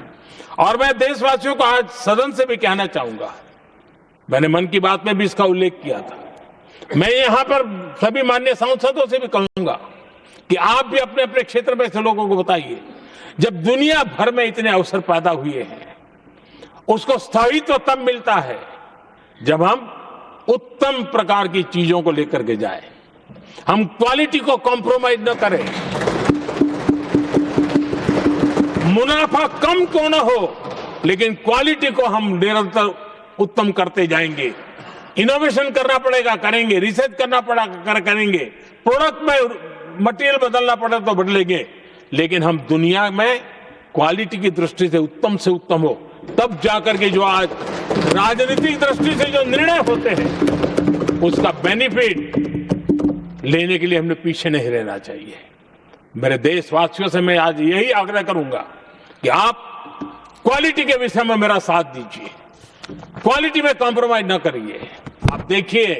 और मैं देशवासियों को आज सदन से भी कहना चाहूंगा, मैंने मन की बात में भी इसका उल्लेख किया था, मैं यहां पर सभी माननीय सांसदों से भी कहूंगा कि आप भी अपने अपने क्षेत्र में ऐसे लोगों को बताइए, जब दुनिया भर में इतने अवसर पैदा हुए हैं, उसको स्थायित्व तब मिलता है जब हम उत्तम प्रकार की चीजों को लेकर के जाए, हम क्वालिटी को कॉम्प्रोमाइज न करें, मुनाफा कम क्यों न हो, लेकिन क्वालिटी को हम निरंतर उत्तम करते जाएंगे। इनोवेशन करना पड़ेगा, करेंगे, रिसर्च करना पड़ेगा, करेंगे, प्रोडक्ट में मटेरियल बदलना पड़े तो बदलेंगे, लेकिन हम दुनिया में क्वालिटी की दृष्टि से उत्तम हो, तब जाकर के जो आज राजनीतिक दृष्टि से जो निर्णय होते हैं उसका बेनिफिट लेने के लिए हमने पीछे नहीं रहना चाहिए। मेरे देशवासियों से मैं आज यही आग्रह करूंगा कि आप क्वालिटी के विषय में मेरा साथ दीजिए, क्वालिटी में कॉम्प्रोमाइज न करिए। आप देखिए,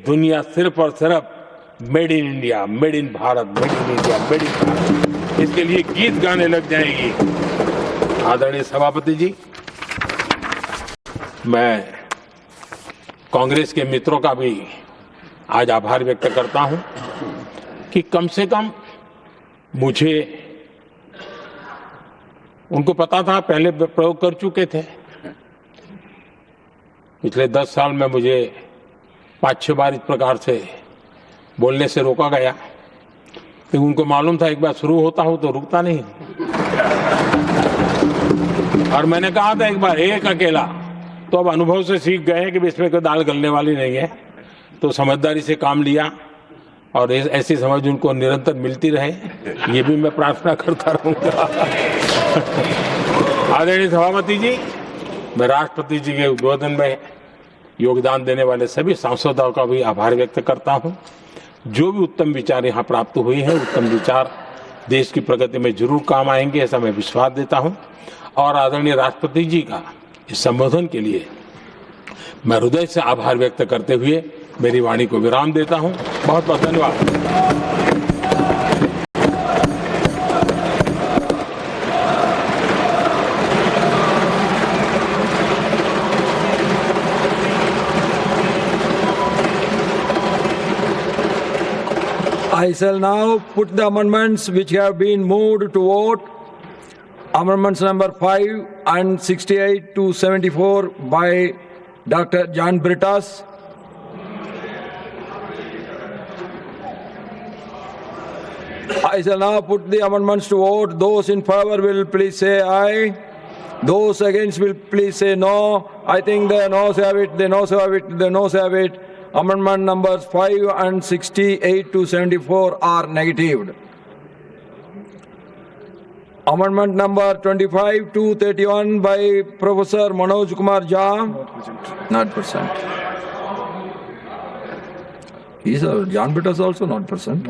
दुनिया सिर्फ और सिर्फ made in India, made in Bharat, made in India, made in Bharat, इसके लिए गीत गाने लग जाएगी। आदरणीय सभापति जी, मैं कांग्रेस के मित्रों का भी आज आभार व्यक्त करता हूं कि कम से कम मुझे, उनको पता था, पहले प्रयोग कर चुके थे, पिछले 10 साल में मुझे 5-6 बार इस प्रकार से बोलने से रोका गया, क्योंकि उनको मालूम था एक बार शुरू होता हूं तो रुकता नहीं, और मैंने कहा था एक बार एक अकेला, तो अब अनुभव से सीख गए हैं कि इसमें कोई दाल गलने वाली नहीं है, तो समझदारी से काम लिया, और ऐसी समझ उनको निरंतर मिलती रहे, ये भी मैं प्रार्थना करता रहूंगा। आदरणीय सभापति जी, मैं राष्ट्रपति जी के उद्बोधन में योगदान देने वाले सभी सांसदों का भी आभार व्यक्त करता हूं। जो भी उत्तम विचार यहाँ प्राप्त हुए हैं, उत्तम विचार देश की प्रगति में जरूर काम आएंगे, ऐसा मैं विश्वास देता हूं। और आदरणीय राष्ट्रपति जी का इस संबोधन के लिए मैं हृदय से आभार व्यक्त करते हुए मेरी वाणी को विराम देता हूं। बहुत बहुत धन्यवाद। I shall now put the amendments which have been moved to vote. Amendments number 5 and 68 to 74 by Dr. John Brittas. I shall now put the amendments to vote. Those in favor will please say aye. Those against will please say no. I think the noes have it, the noes have it, the noes have it. Amendment numbers 5 and 68 to 74 are negatived. Amendment number 25 to 31 by Professor Manoj Kumar Jha. Not present. John Brittas also not present.